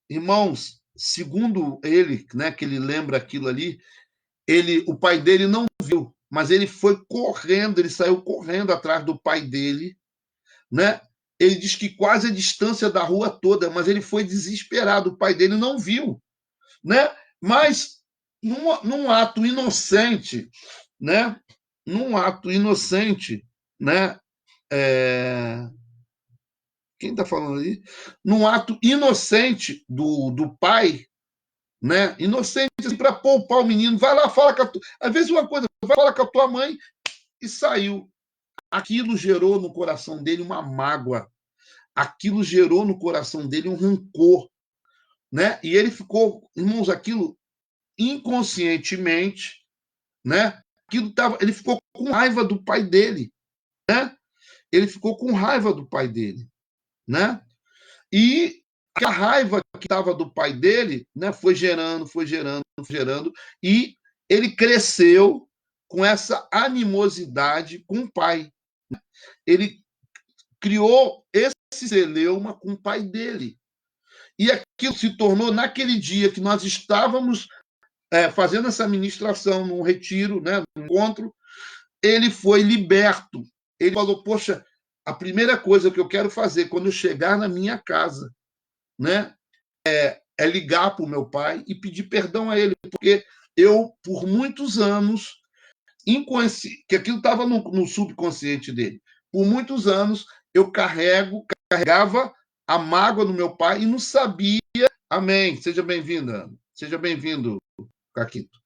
Irmãos, segundo ele, né, que ele lembra aquilo ali, o pai dele não viu, mas ele foi correndo, ele saiu correndo atrás do pai dele, né? Ele diz que quase a distância da rua toda, mas ele foi desesperado, o pai dele não viu, né? Mas num ato inocente, né? Num ato inocente, né? Quem está falando ali? Num ato inocente do pai, né? Inocente assim, para poupar o menino. Vai lá, fala com a tua... Às vezes uma coisa, vai falar com a tua mãe e saiu. Aquilo gerou no coração dele uma mágoa. Aquilo gerou no coração dele um rancor, né? E ele ficou, irmãos, aquilo inconscientemente, né? Ele ficou com raiva do pai dele, né? Ele ficou com raiva do pai dele, né? E a raiva que estava do pai dele, né, foi gerando, e ele cresceu com essa animosidade com o pai. Ele criou esse celeuma com o pai dele. E aquilo se tornou, naquele dia que nós estávamos fazendo essa ministração, num retiro, né, num encontro, ele foi liberto. Ele falou, poxa, a primeira coisa que eu quero fazer quando eu chegar na minha casa, né, é ligar para o meu pai e pedir perdão a ele, porque eu, por muitos anos, que aquilo estava no subconsciente dele, por muitos anos, eu carregava a mágoa do meu pai e não sabia. Amém. Seja bem-vinda. Seja bem-vindo, Caquito.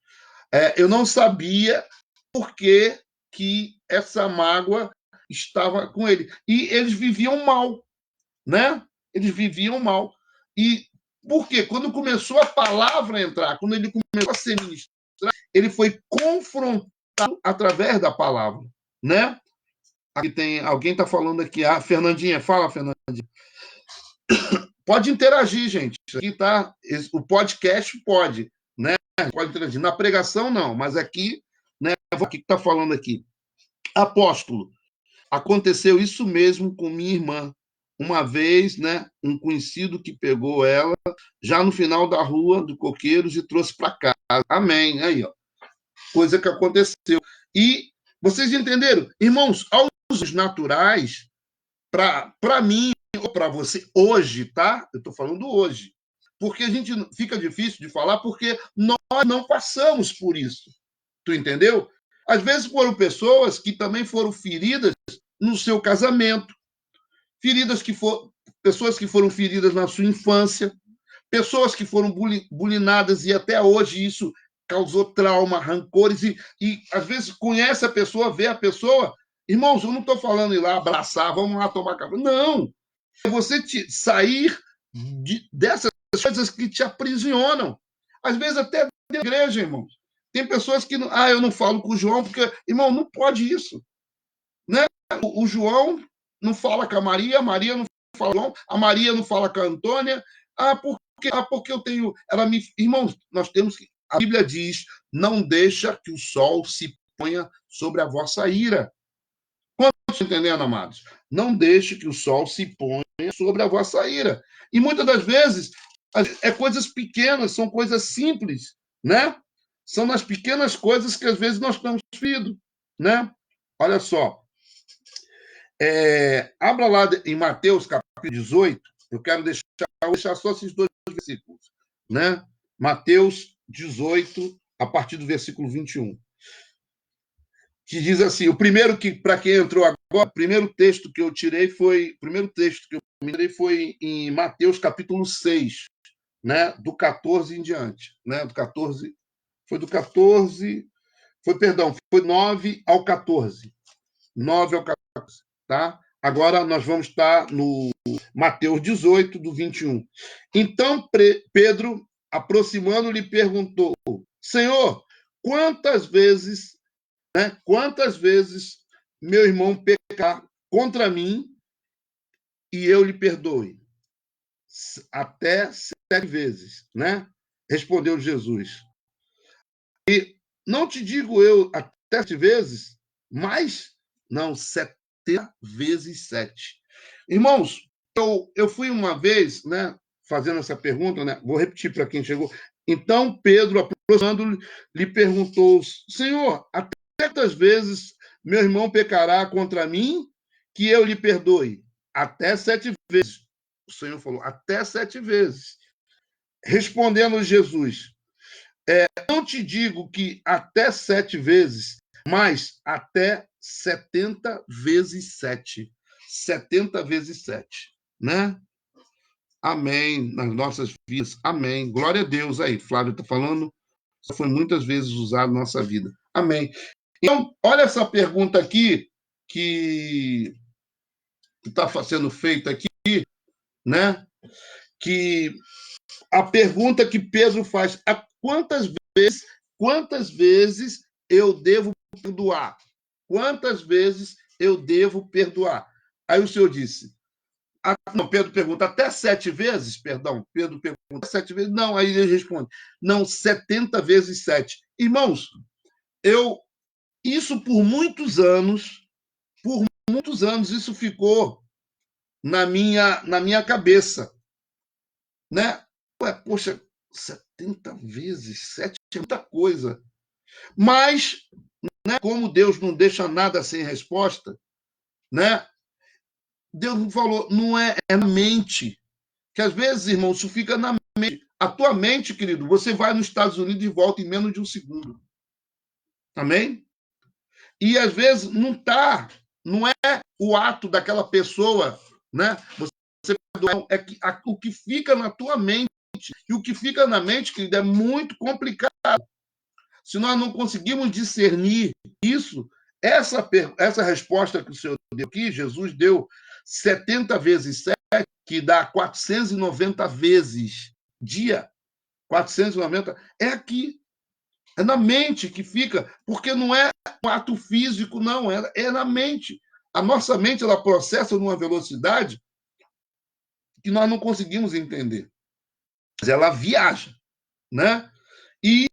Eu não sabia por que essa mágoa estava com ele. E eles viviam mal, né? Eles viviam mal. E por quê? Quando começou a palavra a entrar, quando ele começou a ser ministrado, ele foi confrontado através da palavra, né? Aqui tem alguém está falando aqui, Fernandinha, fala, Fernandinha. Pode interagir, gente. Aqui tá o podcast pode, né? Pode interagir. Na pregação não, mas aqui, né? O que está falando aqui? Apóstolo, aconteceu isso mesmo com minha irmã. Uma vez, né, um conhecido que pegou ela já no final da rua do Coqueiros e trouxe para casa. Amém. Aí, ó. Coisa que aconteceu. E vocês entenderam? Irmãos, aos naturais, para mim ou para você, hoje, tá? Eu estou falando hoje. Porque a gente fica difícil de falar porque nós não passamos por isso. Tu entendeu? Às vezes foram pessoas que também foram feridas no seu casamento, pessoas que foram feridas na sua infância, pessoas que foram bulinadas e até hoje isso causou trauma, rancores, e às vezes conhece a pessoa, vê a pessoa. Irmãos, eu não estou falando ir lá abraçar, vamos lá tomar café. Não. É você sair dessas coisas que te aprisionam. Às vezes até da igreja, irmãos. Tem pessoas que, eu não falo com o João, porque, irmão, não pode isso. Né? O João não fala com a Maria não fala com o João, a Maria não fala com a Antônia. Porque eu tenho. Irmãos, nós temos que. A Bíblia diz: não deixa que o sol se ponha sobre a vossa ira. Quantos estão entendendo, amados? Não deixe que o sol se ponha sobre a vossa ira. E muitas das vezes coisas pequenas, são coisas simples, né? São nas pequenas coisas que às vezes nós estamos feridos, né? Olha só. Abra lá em Mateus, capítulo 18. Eu quero deixar só esses dois versículos, né? Mateus 18, a partir do versículo 21. Que diz assim, o primeiro que, para quem entrou agora, o primeiro texto que eu tirei foi em Mateus, capítulo 6, né? Do 14 em diante, né? Do 14, foi 9 ao 14. 9 ao 14, tá? Agora nós vamos estar no Mateus 18, do 21. Então Pedro, aproximando, lhe perguntou: Senhor, quantas vezes meu irmão pecar contra mim e eu lhe perdoe? Até 7 vezes, né? Respondeu Jesus. E não te digo eu até 7 vezes, mas não, 70 vezes 7. Irmãos, eu fui uma vez, né, fazendo essa pergunta, né? Vou repetir para quem chegou. Então Pedro, aproximando, lhe perguntou: Senhor, até quantas vezes meu irmão pecará contra mim que eu lhe perdoe? Até 7 vezes. O Senhor falou: até 7 vezes. Respondendo Jesus: não te digo que até 7 vezes, mas até 70 vezes 7. 70 vezes 7, né? Amém, nas nossas vidas. Amém. Glória a Deus. Aí, Flávio está falando, foi muitas vezes usado na nossa vida. Amém. Então, olha essa pergunta aqui que está sendo feita aqui, né? Que a pergunta que Pedro faz: quantas vezes eu devo perdoar? Quantas vezes eu devo perdoar? Aí o Senhor disse, não, Pedro pergunta, até 7 vezes? Perdão, Pedro pergunta, 7 vezes? Não, aí ele responde, não, 70 vezes 7. Irmãos, isso por muitos anos, isso ficou na minha cabeça, né? Ué, poxa, 70 vezes 7 é muita coisa. Mas, né, como Deus não deixa nada sem resposta, né? Deus falou, não é na mente. Que às vezes, irmão, isso fica na mente. A tua mente, querido, você vai nos Estados Unidos e volta em menos de um segundo. Amém? E às vezes não é o ato daquela pessoa, né? É que, o que fica na tua mente. E o que fica na mente, querido, é muito complicado. Se nós não conseguimos discernir isso, essa resposta que o Senhor deu aqui, Jesus deu 70 vezes 7, que dá 490 vezes dia. 490 é aqui. É na mente que fica, porque não é um ato físico, não, é na mente. A nossa mente, ela processa numa velocidade que nós não conseguimos entender. Mas ela viaja, né? E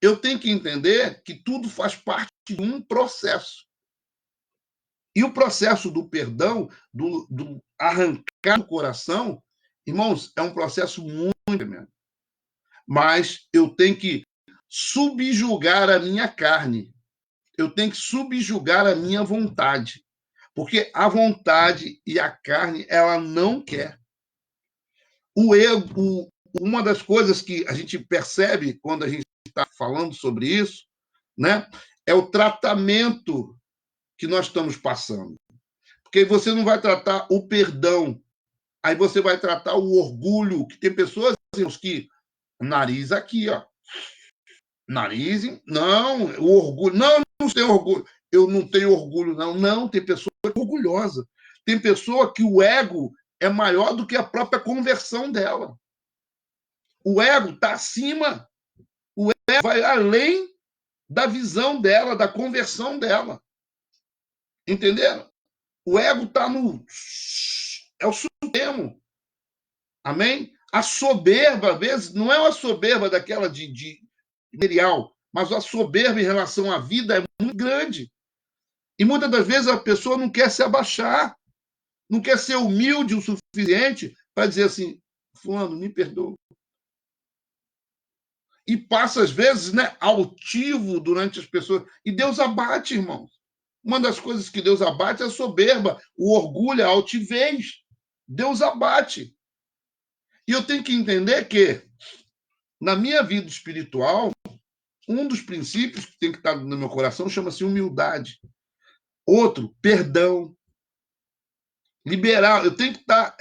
eu tenho que entender que tudo faz parte de um processo. E o processo do perdão, do arrancar do coração, irmãos, é um processo muito tremendo. Mas eu tenho que subjugar a minha carne. Eu tenho que subjugar a minha vontade. Porque a vontade e a carne, ela não quer. Uma das coisas que a gente percebe quando a gente está falando sobre isso, né, é o tratamento que nós estamos passando. Porque você não vai tratar o perdão, aí você vai tratar o orgulho, que tem pessoas que nariz aqui, ó. Nariz, não, o orgulho, não tem orgulho. Eu não tenho orgulho, não. Não, tem pessoa orgulhosa. Tem pessoa que o ego é maior do que a própria conversão dela. O ego está acima. O ego vai além da visão dela, da conversão dela. Entenderam? O ego está no... É o supremo. Amém? A soberba, às vezes, não é uma soberba daquela de material, mas a soberba em relação à vida é muito grande. E muitas das vezes a pessoa não quer se abaixar, não quer ser humilde o suficiente para dizer assim, fulano, me perdoa. E passa, às vezes, né, altivo durante as pessoas. E Deus abate, irmãos. Uma das coisas que Deus abate é a soberba, o orgulho, a altivez. Deus abate. E eu tenho que entender que, na minha vida espiritual, um dos princípios que tem que estar no meu coração chama-se humildade. Outro, perdão. Liberar. Eu tenho que estar...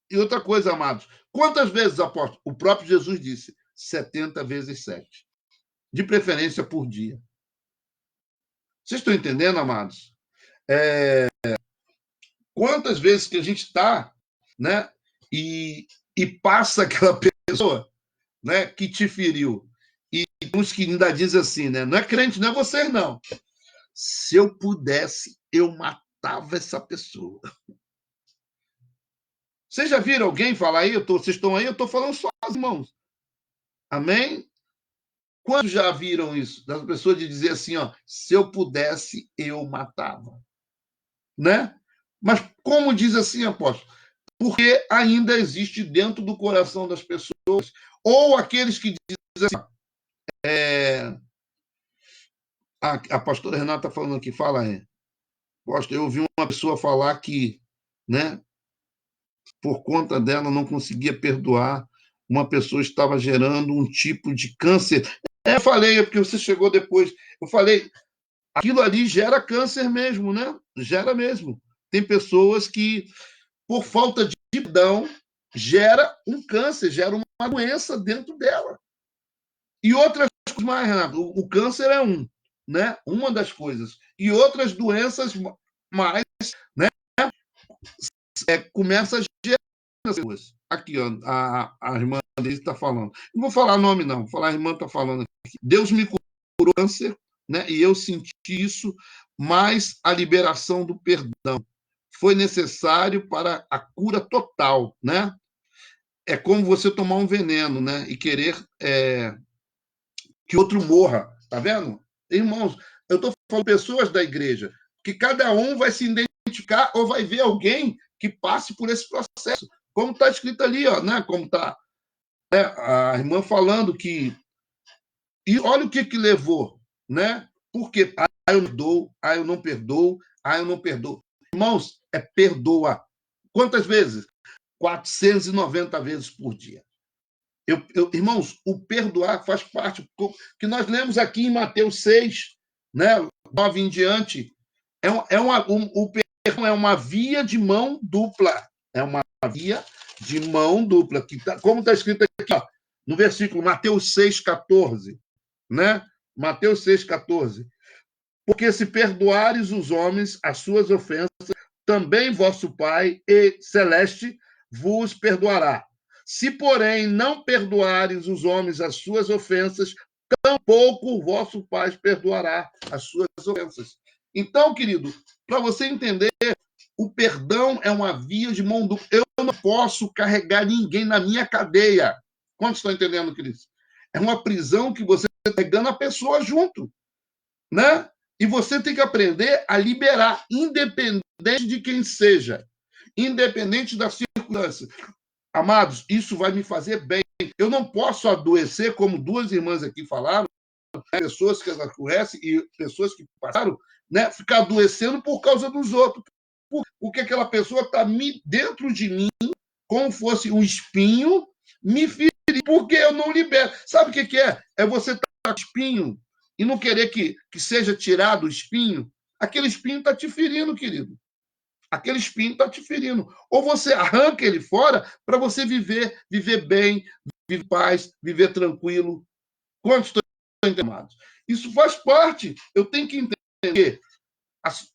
E outra coisa, amados. Quantas vezes, apóstolo? O próprio Jesus disse 70 vezes 7. De preferência por dia. Vocês estão entendendo, amados? Quantas vezes que a gente está, né, e passa aquela pessoa, né, que te feriu. E uns que ainda dizem assim, né? Não é crente, não é vocês, não. Se eu pudesse, eu matava essa pessoa. Vocês já viram alguém falar aí? Vocês estão aí? Eu estou falando só as mãos. Amém? Quantos já viram isso? Das pessoas de dizer assim, ó, se eu pudesse, eu matava. Né? Mas como diz assim, apóstolo? Porque ainda existe dentro do coração das pessoas, ou aqueles que dizem assim, a pastora Renata está falando aqui, fala aí. Apóstolo, eu ouvi uma pessoa falar que, né, por conta dela não conseguia perdoar, uma pessoa estava gerando um tipo de câncer. Eu falei, porque você chegou depois, eu falei, aquilo ali gera câncer mesmo, né? Gera mesmo. Tem pessoas que, por falta de perdão, gera um câncer, gera uma doença dentro dela. E outras coisas mais, Renato, o câncer é né? Uma das coisas. E outras doenças mais, né? Começa a gerar pessoas. Aqui, ó, a irmã ele está falando. Não vou falar nome, não. Vou falar, a irmã está falando aqui. Deus me curou câncer, né? E eu senti isso, mas a liberação do perdão foi necessário para a cura total, né? É como você tomar um veneno, né? E querer que outro morra, tá vendo? Irmãos, eu estou falando pessoas da igreja, que cada um vai se identificar ou vai ver alguém que passe por esse processo. Como está escrito ali, ó, né? Como está a irmã falando que... E olha o que levou, né? Porque eu não dou, eu não perdoo, eu não perdoo. Irmãos, perdoa. Quantas vezes? 490 vezes por dia. Irmãos, o perdoar faz parte, que nós lemos aqui em Mateus 6, né, 9 em diante, o perdão é uma via de mão dupla. É uma via de mão dupla. Como está escrito aqui, ó, no versículo Mateus 6,14, né? Mateus 6,14. Porque se perdoares os homens as suas ofensas, também vosso Pai celeste vos perdoará. Se, porém, não perdoares os homens as suas ofensas, tampouco o vosso Pai perdoará as suas ofensas. Então, querido, para você entender, o perdão é uma via de mão dupla. Eu não posso carregar ninguém na minha cadeia. Quantos estão entendendo, querido? É uma prisão que você está pegando a pessoa junto, né? E você tem que aprender a liberar, independente de quem seja, independente da circunstância. Amados, isso vai me fazer bem. Eu não posso adoecer, como duas irmãs aqui falaram, né? Pessoas que elas conhecem e pessoas que passaram, né? Ficar adoecendo por causa dos outros. Porque aquela pessoa está dentro de mim, como fosse um espinho, me ferir, porque eu não libero. Sabe o que é? É você estar com espinho e não querer que seja tirado o espinho. Aquele espinho está te ferindo, querido. Aquele espinho está te ferindo. Ou você arranca ele fora para você viver bem, viver em paz, viver tranquilo. Quantos estão entendendo? Isso faz parte. Eu tenho que entender.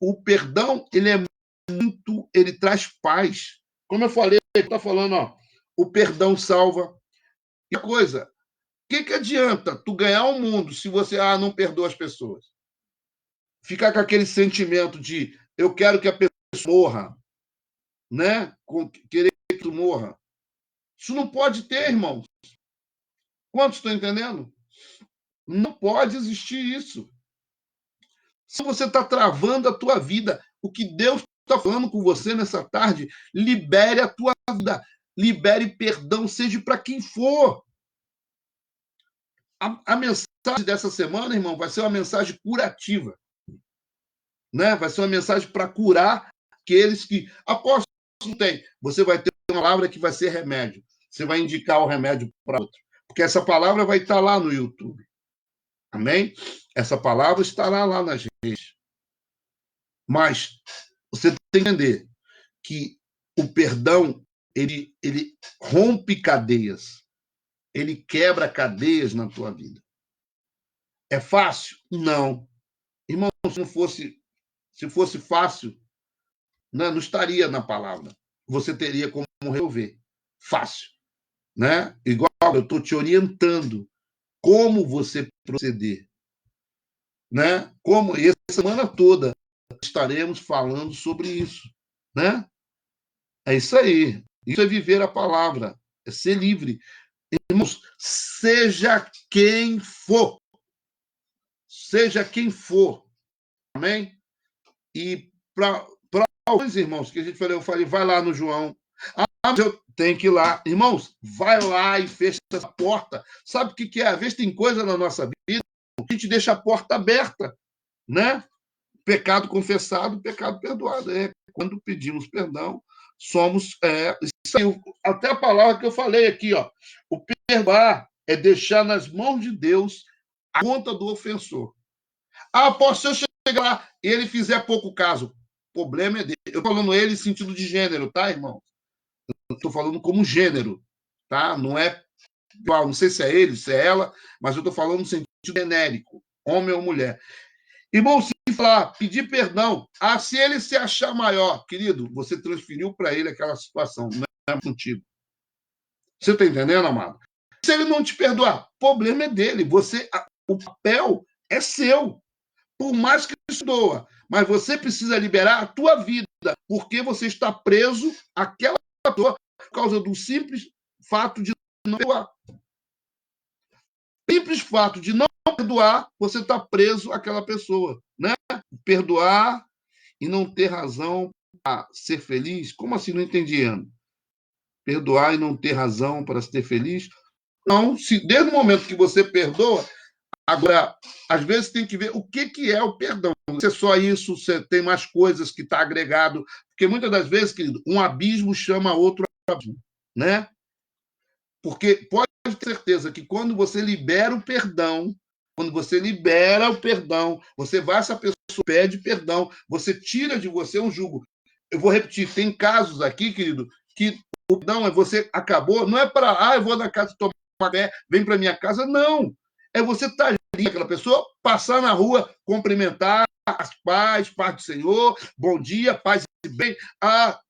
O perdão, ele traz paz. Como eu falei, está falando, ó, o perdão salva. E a coisa, o que adianta tu ganhar o mundo se você não perdoa as pessoas? Ficar com aquele sentimento de eu quero que a pessoa morra, né? Querer que tu morra. Isso não pode ter, irmãos. Quantos estão entendendo? Não pode existir isso. Se você está travando a tua vida, o que Deus está falando com você nessa tarde, libere a tua vida. Libere perdão, seja para quem for. A mensagem dessa semana, irmão, vai ser uma mensagem curativa. Né? Vai ser uma mensagem para curar aqueles que... Apóstolo, não tem. Você vai ter uma palavra que vai ser remédio. Você vai indicar o remédio para outro. Porque essa palavra vai estar lá no YouTube. Amém? Essa palavra estará lá nas redes. Mas você tem que entender que o perdão, ele rompe cadeias. Ele quebra cadeias na tua vida. É fácil? Não. Irmão, se fosse fácil, não estaria na palavra. Você teria como resolver. Fácil. Né? Igual eu estou te orientando como você proceder. Né? Como essa semana toda estaremos falando sobre isso. Né? É isso aí. Isso é viver a palavra. É ser livre. Irmãos, seja quem for. Seja quem for. Amém? E para alguns irmãos que a gente falou, eu falei, vai lá no João. Mas eu tenho que ir lá. Irmãos, vai lá e fecha essa porta. Sabe o que é? Às vezes tem coisa na nossa vida que a gente deixa a porta aberta, né? Pecado confessado, pecado perdoado. É quando pedimos perdão, somos... isso aí, até a palavra que eu falei aqui, ó. O perdoar é deixar nas mãos de Deus a conta do ofensor. Se eu chegar lá e ele fizer pouco caso, o problema é dele. Eu estou falando ele em sentido de gênero, tá, irmão? Eu estou falando como gênero, tá? Não é igual, não sei se é ele, se é ela, mas eu estou falando no sentido genérico, homem ou mulher. Irmão, se falar, pedir perdão, se ele se achar maior, querido, você transferiu para ele aquela situação, não é contigo. Você está entendendo, amado? Se ele não te perdoar, o problema é dele. O papel é seu. Por mais que isso doa, mas você precisa liberar a tua vida, porque você está preso àquela pessoa por causa do simples fato de não perdoar. Simples fato de não perdoar, você está preso àquela pessoa, né? Perdoar e não ter razão para ser feliz? Como assim? Não entendi, Ana. Perdoar e não ter razão para ser feliz? Não, desde o momento que você perdoa, agora, às vezes tem que ver o que é o perdão. Se é só isso, se tem mais coisas que está agregado, porque muitas das vezes, querido, um abismo chama outro abismo, né? Porque pode ter certeza que quando você libera o perdão, você vai, essa pessoa pede perdão, você tira de você um jugo. Eu vou repetir, tem casos aqui, querido, que o perdão é você acabou, não é para, eu vou na casa tomar café, vem para minha casa, não. É você estar ali, aquela pessoa, passar na rua, cumprimentar, as paz do Senhor, bom dia, paz e bem,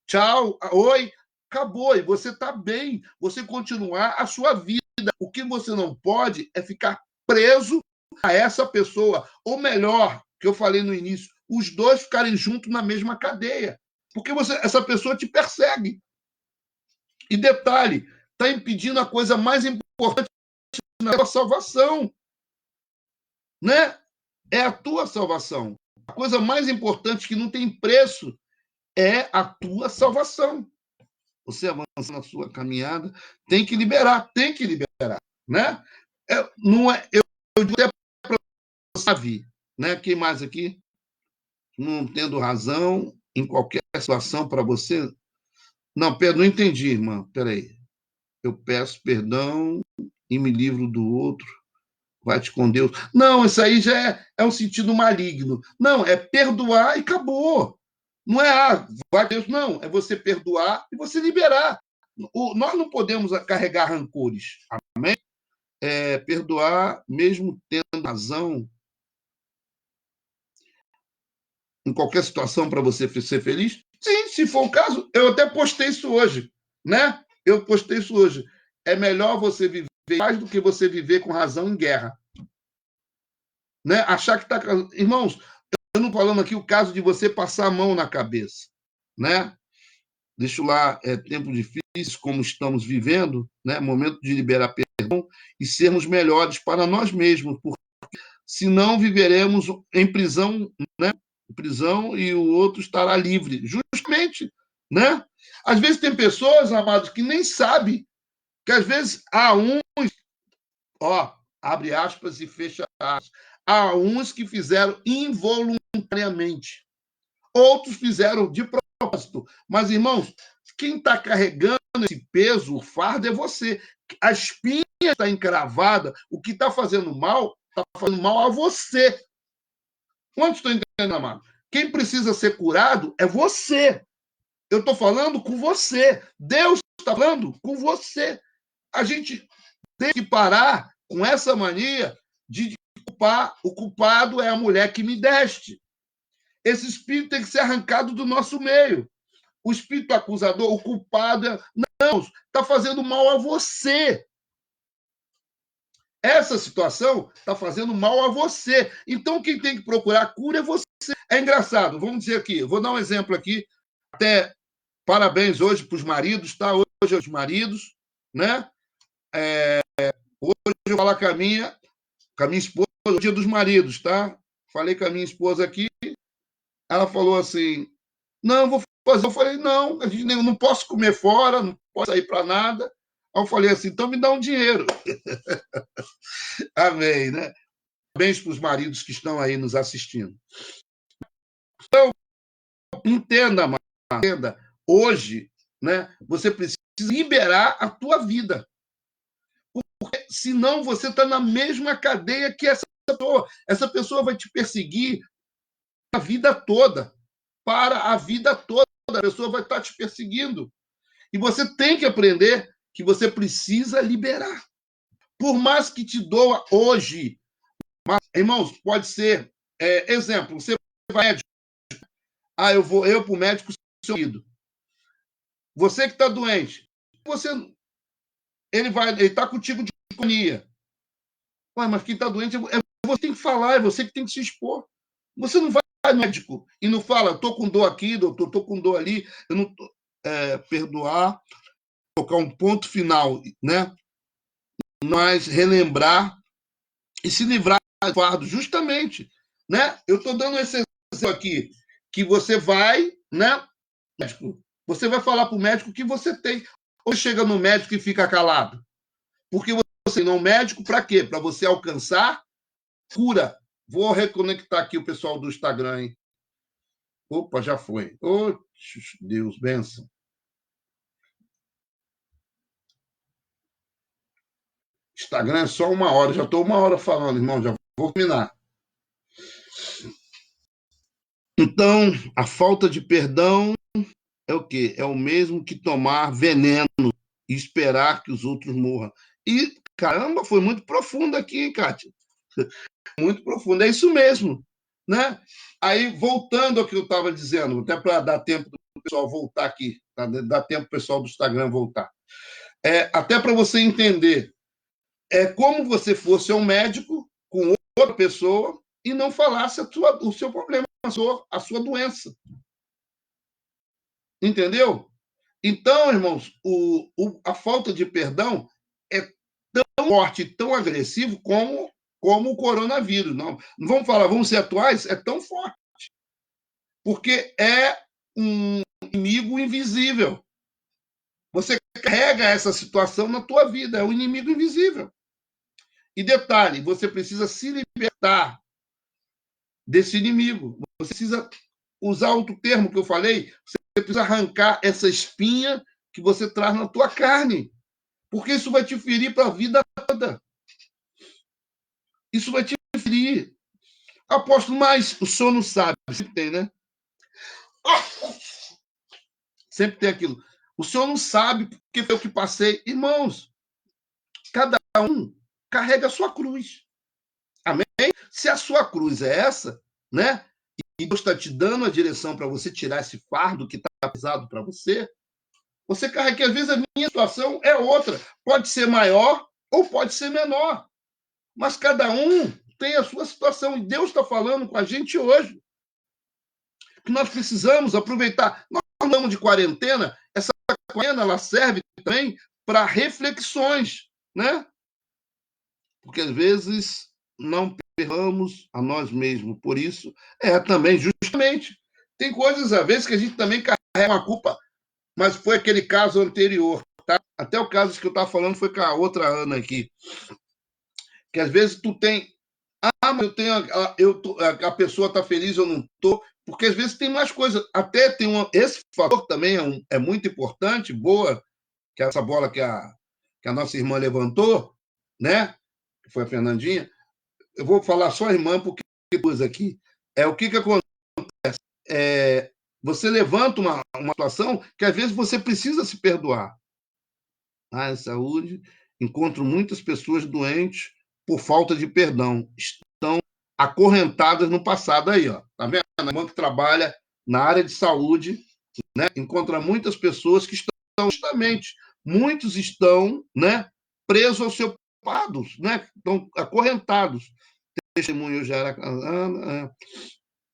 tchau, oi, acabou, e você está bem, você continuar a sua vida. O que você não pode é ficar preso a essa pessoa, ou melhor, que eu falei no início, os dois ficarem juntos na mesma cadeia, porque essa pessoa te persegue. E detalhe, está impedindo a coisa mais importante na tua salvação, né? É a tua salvação. A coisa mais importante que não tem preço é a tua salvação. Você avança na sua caminhada, tem que liberar, né? Não é, eu digo até para você, né? Quem mais aqui? Não tendo razão em qualquer situação para você? Não, não entendi, irmã. Peraí. Eu peço perdão e me livro do outro. Vai-te com Deus. Não, isso aí já é um sentido maligno. Não, é perdoar e acabou. Não é, vai Deus, não. É você perdoar e você liberar. Nós não podemos carregar rancores. Amém? Perdoar, mesmo tendo razão, em qualquer situação para você ser feliz? Sim, se for o caso, eu até postei isso hoje, né? Eu postei isso hoje. É melhor você viver mais do que você viver com razão em guerra. Né? Achar que está... Irmãos, eu não falando aqui o caso de você passar a mão na cabeça, né? Deixa lá, tempo difícil, como estamos vivendo, né? Momento de liberar perdão e sermos melhores para nós mesmos, porque senão viveremos em prisão, né? Prisão e o outro estará livre, justamente, né? Às vezes tem pessoas, amados, que nem sabem que às vezes há uns, abre aspas e fecha aspas, há uns que fizeram involuntariamente, outros fizeram de propósito. Mas, irmãos, quem está carregando esse peso, o fardo, é você. A espinha está encravada, o que está fazendo mal a você. Quantos estão entendendo, amado? Quem precisa ser curado é você. Eu estou falando com você. Deus está falando com você. A gente tem que parar com essa mania de culpar. O culpado é a mulher que me deste. Esse espírito tem que ser arrancado do nosso meio. O espírito acusador, o culpado, não, está fazendo mal a você. Essa situação está fazendo mal a você. Então, quem tem que procurar a cura é você. É engraçado, vamos dizer aqui, vou dar um exemplo aqui, até parabéns hoje para os maridos, tá? Hoje é os maridos, né? Hoje eu vou falar com a minha esposa, o dia dos maridos, tá? Falei com a minha esposa aqui, ela falou assim, não, vou fazer. Eu falei, não, a gente não posso comer fora, não posso sair para nada. Aí eu falei assim, então me dá um dinheiro. Amém, né? Parabéns para os maridos que estão aí nos assistindo. Então, entenda, hoje, né, você precisa liberar a tua vida. Porque senão você está na mesma cadeia que essa pessoa. Essa pessoa vai te perseguir a vida toda. Para a vida toda, a pessoa vai estar te perseguindo. E você tem que aprender que você precisa liberar. Por mais que te doa hoje. Mas, irmãos, pode ser... exemplo, você vai médico. Eu para o médico, seu marido. Você que está doente. Ele está contigo de agonia. Mas quem está doente é você que tem que falar, é você que tem que se expor. Você não vai no médico e não fala, estou com dor aqui, doutor, estou com dor ali, eu não tô, perdoar, colocar um ponto final, né? Mas relembrar e se livrar do fardo, justamente, né? Eu estou dando esse exemplo aqui, que você vai, né, médico, você vai falar para o médico o que você tem. Ou chega no médico e fica calado. Porque você não é um médico, para quê? Para você alcançar cura. Vou reconectar aqui o pessoal do Instagram, hein? Opa, já foi. Oh, Deus, benção. Instagram é só 1 hora. Já estou 1 hora falando, irmão. Já vou terminar. Então, a falta de perdão é o quê? É o mesmo que tomar veneno e esperar que os outros morram. E, caramba, foi muito profundo aqui, hein, Kátia? Muito profundo. É isso mesmo, né? Aí, voltando ao que eu estava dizendo, até para dar tempo do pessoal voltar aqui, tá? Dar tempo do pessoal do Instagram voltar. Até para você entender, é como você fosse um médico com outra pessoa e não falasse o seu problema, a sua doença. Entendeu? Então, irmãos, a falta de perdão é tão forte, tão agressivo como o coronavírus. Não vamos falar, vamos ser atuais, é tão forte. Porque é um inimigo invisível. Você carrega essa situação na tua vida, é um inimigo invisível. E detalhe, você precisa se libertar desse inimigo. Você precisa usar outro termo que eu falei, você precisa arrancar essa espinha que você traz na tua carne. Porque isso vai te ferir para a vida toda. Isso vai te ferir. Apóstolo, mas o senhor não sabe. Sempre tem, né? Sempre tem aquilo. O senhor não sabe porque foi o que passei. Irmãos, cada um carrega a sua cruz. Amém? Se a sua cruz é essa, né? E Deus está te dando a direção para você tirar esse fardo que está pesado para você, você carrega, que às vezes a minha situação é outra. Pode ser maior ou pode ser menor. Mas cada um tem a sua situação. E Deus está falando com a gente hoje. Que nós precisamos aproveitar. Nós falamos de quarentena, essa quarentena ela serve também para reflexões, né? Porque às vezes não perdoamos a nós mesmos. Por isso, também, justamente, tem coisas, às vezes, que a gente também carrega uma culpa, mas foi aquele caso anterior, tá? Até o caso que eu estava falando foi com a outra Ana aqui. Que às vezes tu tem. Mas a pessoa está feliz, eu não estou. Porque às vezes tem mais coisas. Até tem esse fator também é muito importante, boa, que é essa bola que a nossa irmã levantou, né? Que foi a Fernandinha. Eu vou falar só a irmã, porque duas aqui. O que acontece? Você levanta uma situação que às vezes você precisa se perdoar. Em saúde, encontro muitas pessoas doentes por falta de perdão. Estão acorrentadas no passado aí, ó. Tá vendo? A irmã que trabalha na área de saúde, né? Encontra muitas pessoas que estão justamente, muitos estão, né, presos ao seu passado, né? Estão acorrentados. Testemunho, eu já era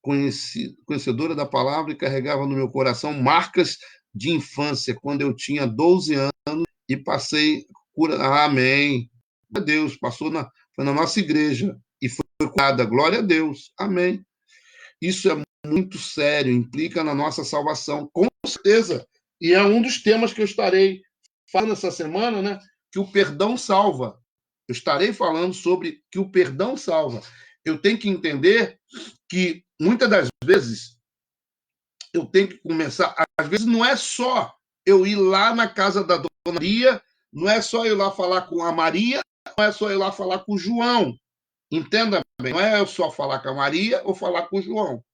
conhecedora da palavra e carregava no meu coração marcas de infância, quando eu tinha 12 anos e passei cura. Amém. Glória a Deus, foi na nossa igreja e foi curada. Glória a Deus. Amém. Isso é muito sério, implica na nossa salvação, com certeza. E é um dos temas que eu estarei falando essa semana, né? Que o perdão salva. Eu estarei falando sobre que o perdão salva. Eu tenho que entender que, muitas das vezes, eu tenho que começar... Às vezes, não é só eu ir lá na casa da Dona Maria, não é só eu ir lá falar com a Maria, não é só eu ir lá falar com o João. Entenda bem, não é eu só falar com a Maria ou falar com o João.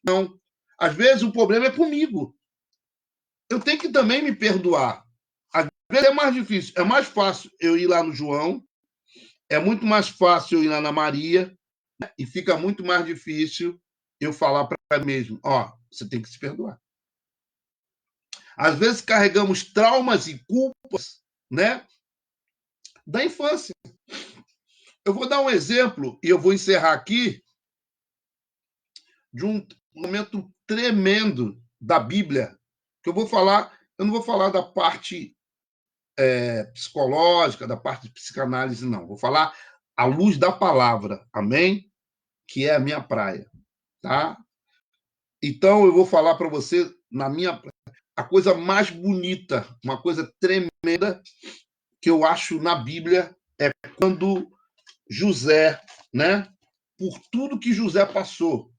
Não. Às vezes, o problema é comigo. Eu tenho que também me perdoar. Às vezes é mais difícil. É mais fácil eu ir lá no João, é muito mais fácil eu ir lá na Maria, né? E fica muito mais difícil eu falar para mim mesmo, você tem que se perdoar. Às vezes carregamos traumas e culpas, né? da infância. Eu vou dar um exemplo, e eu vou encerrar aqui, de um momento tremendo da Bíblia, que eu vou falar, eu não vou falar da parte psicológica, da parte de psicanálise, não. Vou falar à luz da palavra, amém? Que é a minha praia, tá? Então, eu vou falar para você, a coisa mais bonita, uma coisa tremenda que eu acho na Bíblia é quando José, né, por tudo que José passou,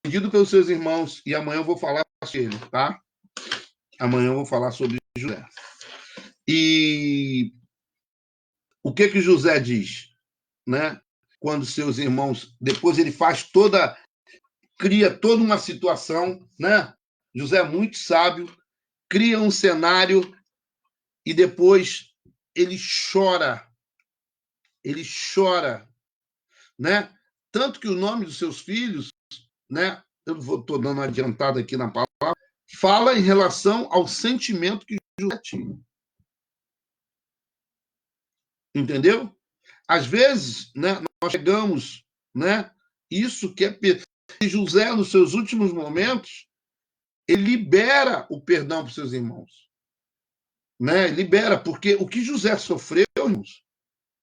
pedido pelos seus irmãos, e amanhã eu vou falar sobre ele, tá? Amanhã eu vou falar sobre José. E o que José diz, né? Quando seus irmãos, depois ele cria toda uma situação, né? José é muito sábio, cria um cenário e depois ele chora, né? Tanto que o nome dos seus filhos, né? Eu estou dando uma adiantada aqui na palavra, fala em relação ao sentimento que José tinha. Entendeu? Às vezes, né, nós chegamos, né? Isso que é José, nos seus últimos momentos, ele libera o perdão para os seus irmãos. Né? Libera, porque o que José sofreu, irmãos,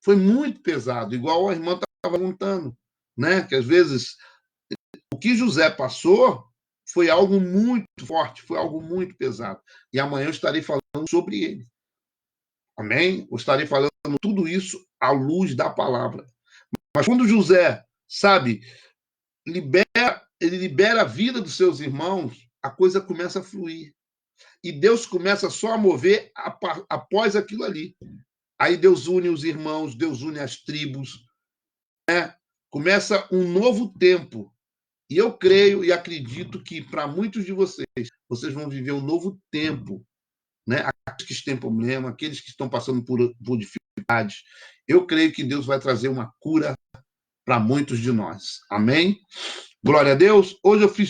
foi muito pesado, igual a irmã estava contando, né? Que às vezes o que José passou foi algo muito forte, foi algo muito pesado. E amanhã eu estarei falando sobre ele. Amém? Eu estarei falando tudo isso à luz da palavra. Mas quando José, sabe, ele libera a vida dos seus irmãos, a coisa começa a fluir. E Deus começa só a mover após aquilo ali. Aí Deus une os irmãos, Deus une as tribos, né? Começa um novo tempo. E eu creio e acredito que para muitos de vocês vão viver um novo tempo, né? Aqueles que têm problema, aqueles que estão passando por dificuldades. Eu creio que Deus vai trazer uma cura para muitos de nós. Amém? Glória a Deus. Hoje eu fui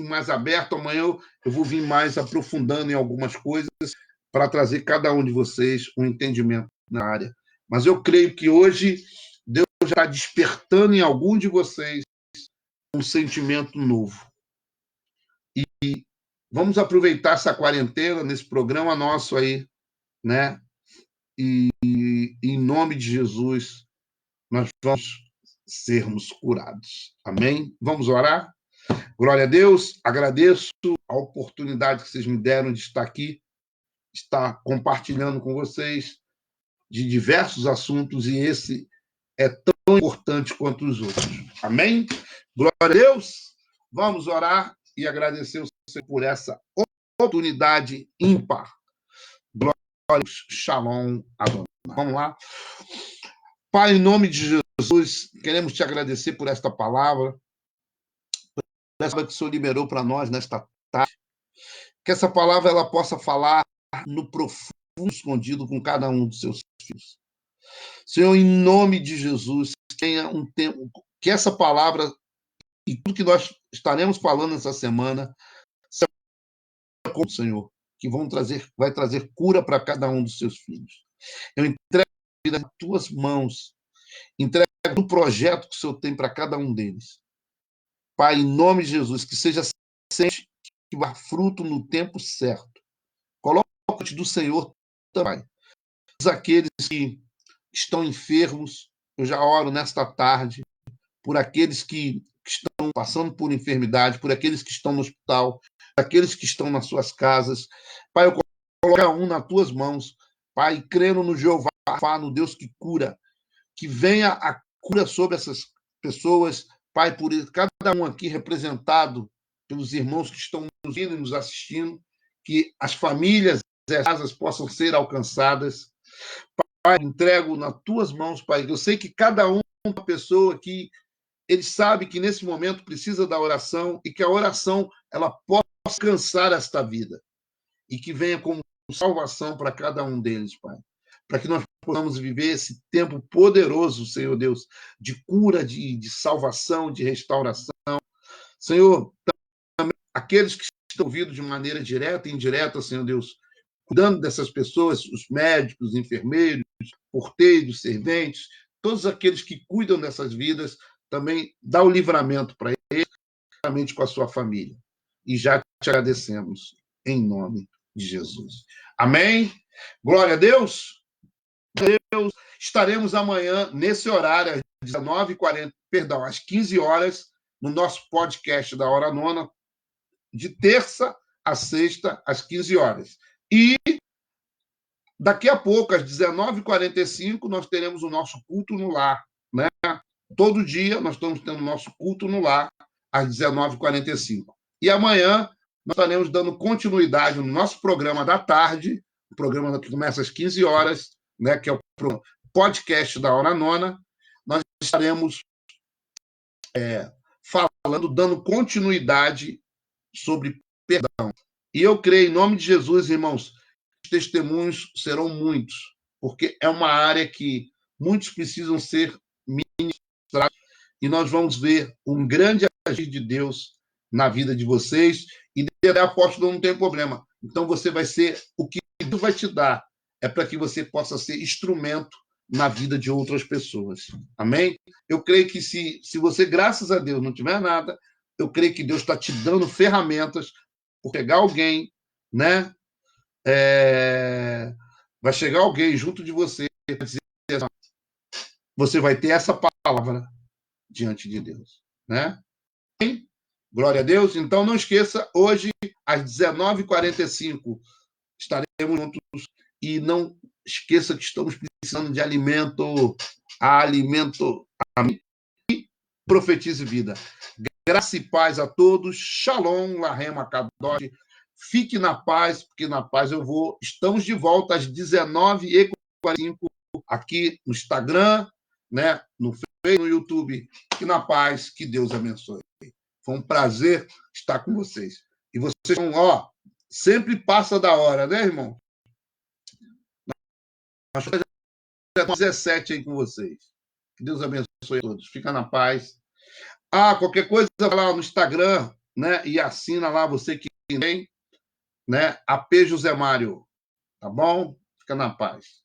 mais aberto, amanhã eu vou vir mais aprofundando em algumas coisas para trazer cada um de vocês um entendimento na área. Mas eu creio que hoje Deus já está despertando em algum de vocês um sentimento novo. E vamos aproveitar essa quarentena nesse programa nosso aí, né? E em nome de Jesus, nós vamos sermos curados. Amém? Vamos orar? Glória a Deus, agradeço a oportunidade que vocês me deram de estar aqui, estar compartilhando com vocês de diversos assuntos, e esse é tão importante quanto os outros. Amém? Glória a Deus. Vamos orar e agradecer o Senhor por essa oportunidade ímpar. Glória a Deus. Shalom, Adonai. Vamos lá. Pai, em nome de Jesus, queremos te agradecer por esta palavra, que o Senhor liberou para nós nesta tarde. Que essa palavra ela possa falar no profundo, escondido com cada um dos seus filhos. Senhor, em nome de Jesus, tenha um tempo, que essa palavra e tudo que nós estaremos falando essa semana, Senhor, que vai trazer cura para cada um dos seus filhos. Eu entrego a vida nas tuas mãos, entrego o projeto que o Senhor tem para cada um deles. Pai, em nome de Jesus, que seja sempre que vá fruto no tempo certo. Coloca-te do Senhor também. Aqueles que estão enfermos, eu já oro nesta tarde, por aqueles que estão passando por enfermidade, por aqueles que estão no hospital, por aqueles que estão nas suas casas. Pai, eu coloco cada um nas tuas mãos. Pai, crendo no Jeová, no Deus que cura, que venha a cura sobre essas pessoas. Pai, por cada um aqui representado pelos irmãos que estão nos indo e nos assistindo, que as famílias e as casas possam ser alcançadas. Pai, entrego nas tuas mãos, Pai. Eu sei que cada uma pessoa aqui, ele sabe que nesse momento precisa da oração e que a oração ela possa alcançar esta vida e que venha como salvação para cada um deles, Pai. Para que nós possamos viver esse tempo poderoso, Senhor Deus, de cura, de salvação, de restauração. Senhor, também aqueles que estão ouvindo de maneira direta e indireta, Senhor Deus, cuidando dessas pessoas, os médicos, os enfermeiros, porteiros, serventes, todos aqueles que cuidam dessas vidas, também dá o livramento para eles, juntamente com a sua família. E já te agradecemos, em nome de Jesus. Amém? Glória a Deus. Deus. Estaremos amanhã, nesse horário, às 19h40, perdão, às 15 horas, no nosso podcast da Hora Nona, de terça a sexta, às 15 horas. E daqui a pouco, às 19h45, nós teremos o nosso culto no lar. Né? Todo dia nós estamos tendo o nosso culto no lar, às 19h45. E amanhã nós estaremos dando continuidade no nosso programa da tarde, o programa que começa às 15 horas, né, que é o podcast da Hora Nona. Nós estaremos falando, dando continuidade sobre perdão. E eu creio, em nome de Jesus, irmãos, os testemunhos serão muitos, porque é uma área que muitos precisam ser ministrados, e nós vamos ver um grande agir de Deus na vida de vocês, e de apóstolo não tem problema. Então você vai ser, o que Deus vai te dar é para que você possa ser instrumento na vida de outras pessoas. Amém? Eu creio que se você, graças a Deus, não tiver nada, eu creio que Deus está te dando ferramentas por pegar alguém, né? Vai chegar alguém junto de você e dizer, você vai ter essa palavra diante de Deus, né? Glória a Deus. Então não esqueça, hoje às 19h45 estaremos juntos, e não esqueça que estamos precisando de alimento, e profetize vida. Graça e paz a todos. Shalom, Lahema Kadosh. Fique na paz, porque na paz eu vou. Estamos de volta às 19h45 aqui no Instagram, né, no Facebook, no YouTube. Fique na paz, que Deus abençoe. Foi um prazer estar com vocês. E vocês são, sempre passa da hora, né, irmão? Nós já 17 aí com vocês. Que Deus abençoe a todos. Fica na paz. Qualquer coisa, vai lá no Instagram, né? E assina lá, você que tem, né? AP José Mário. Tá bom? Fica na paz.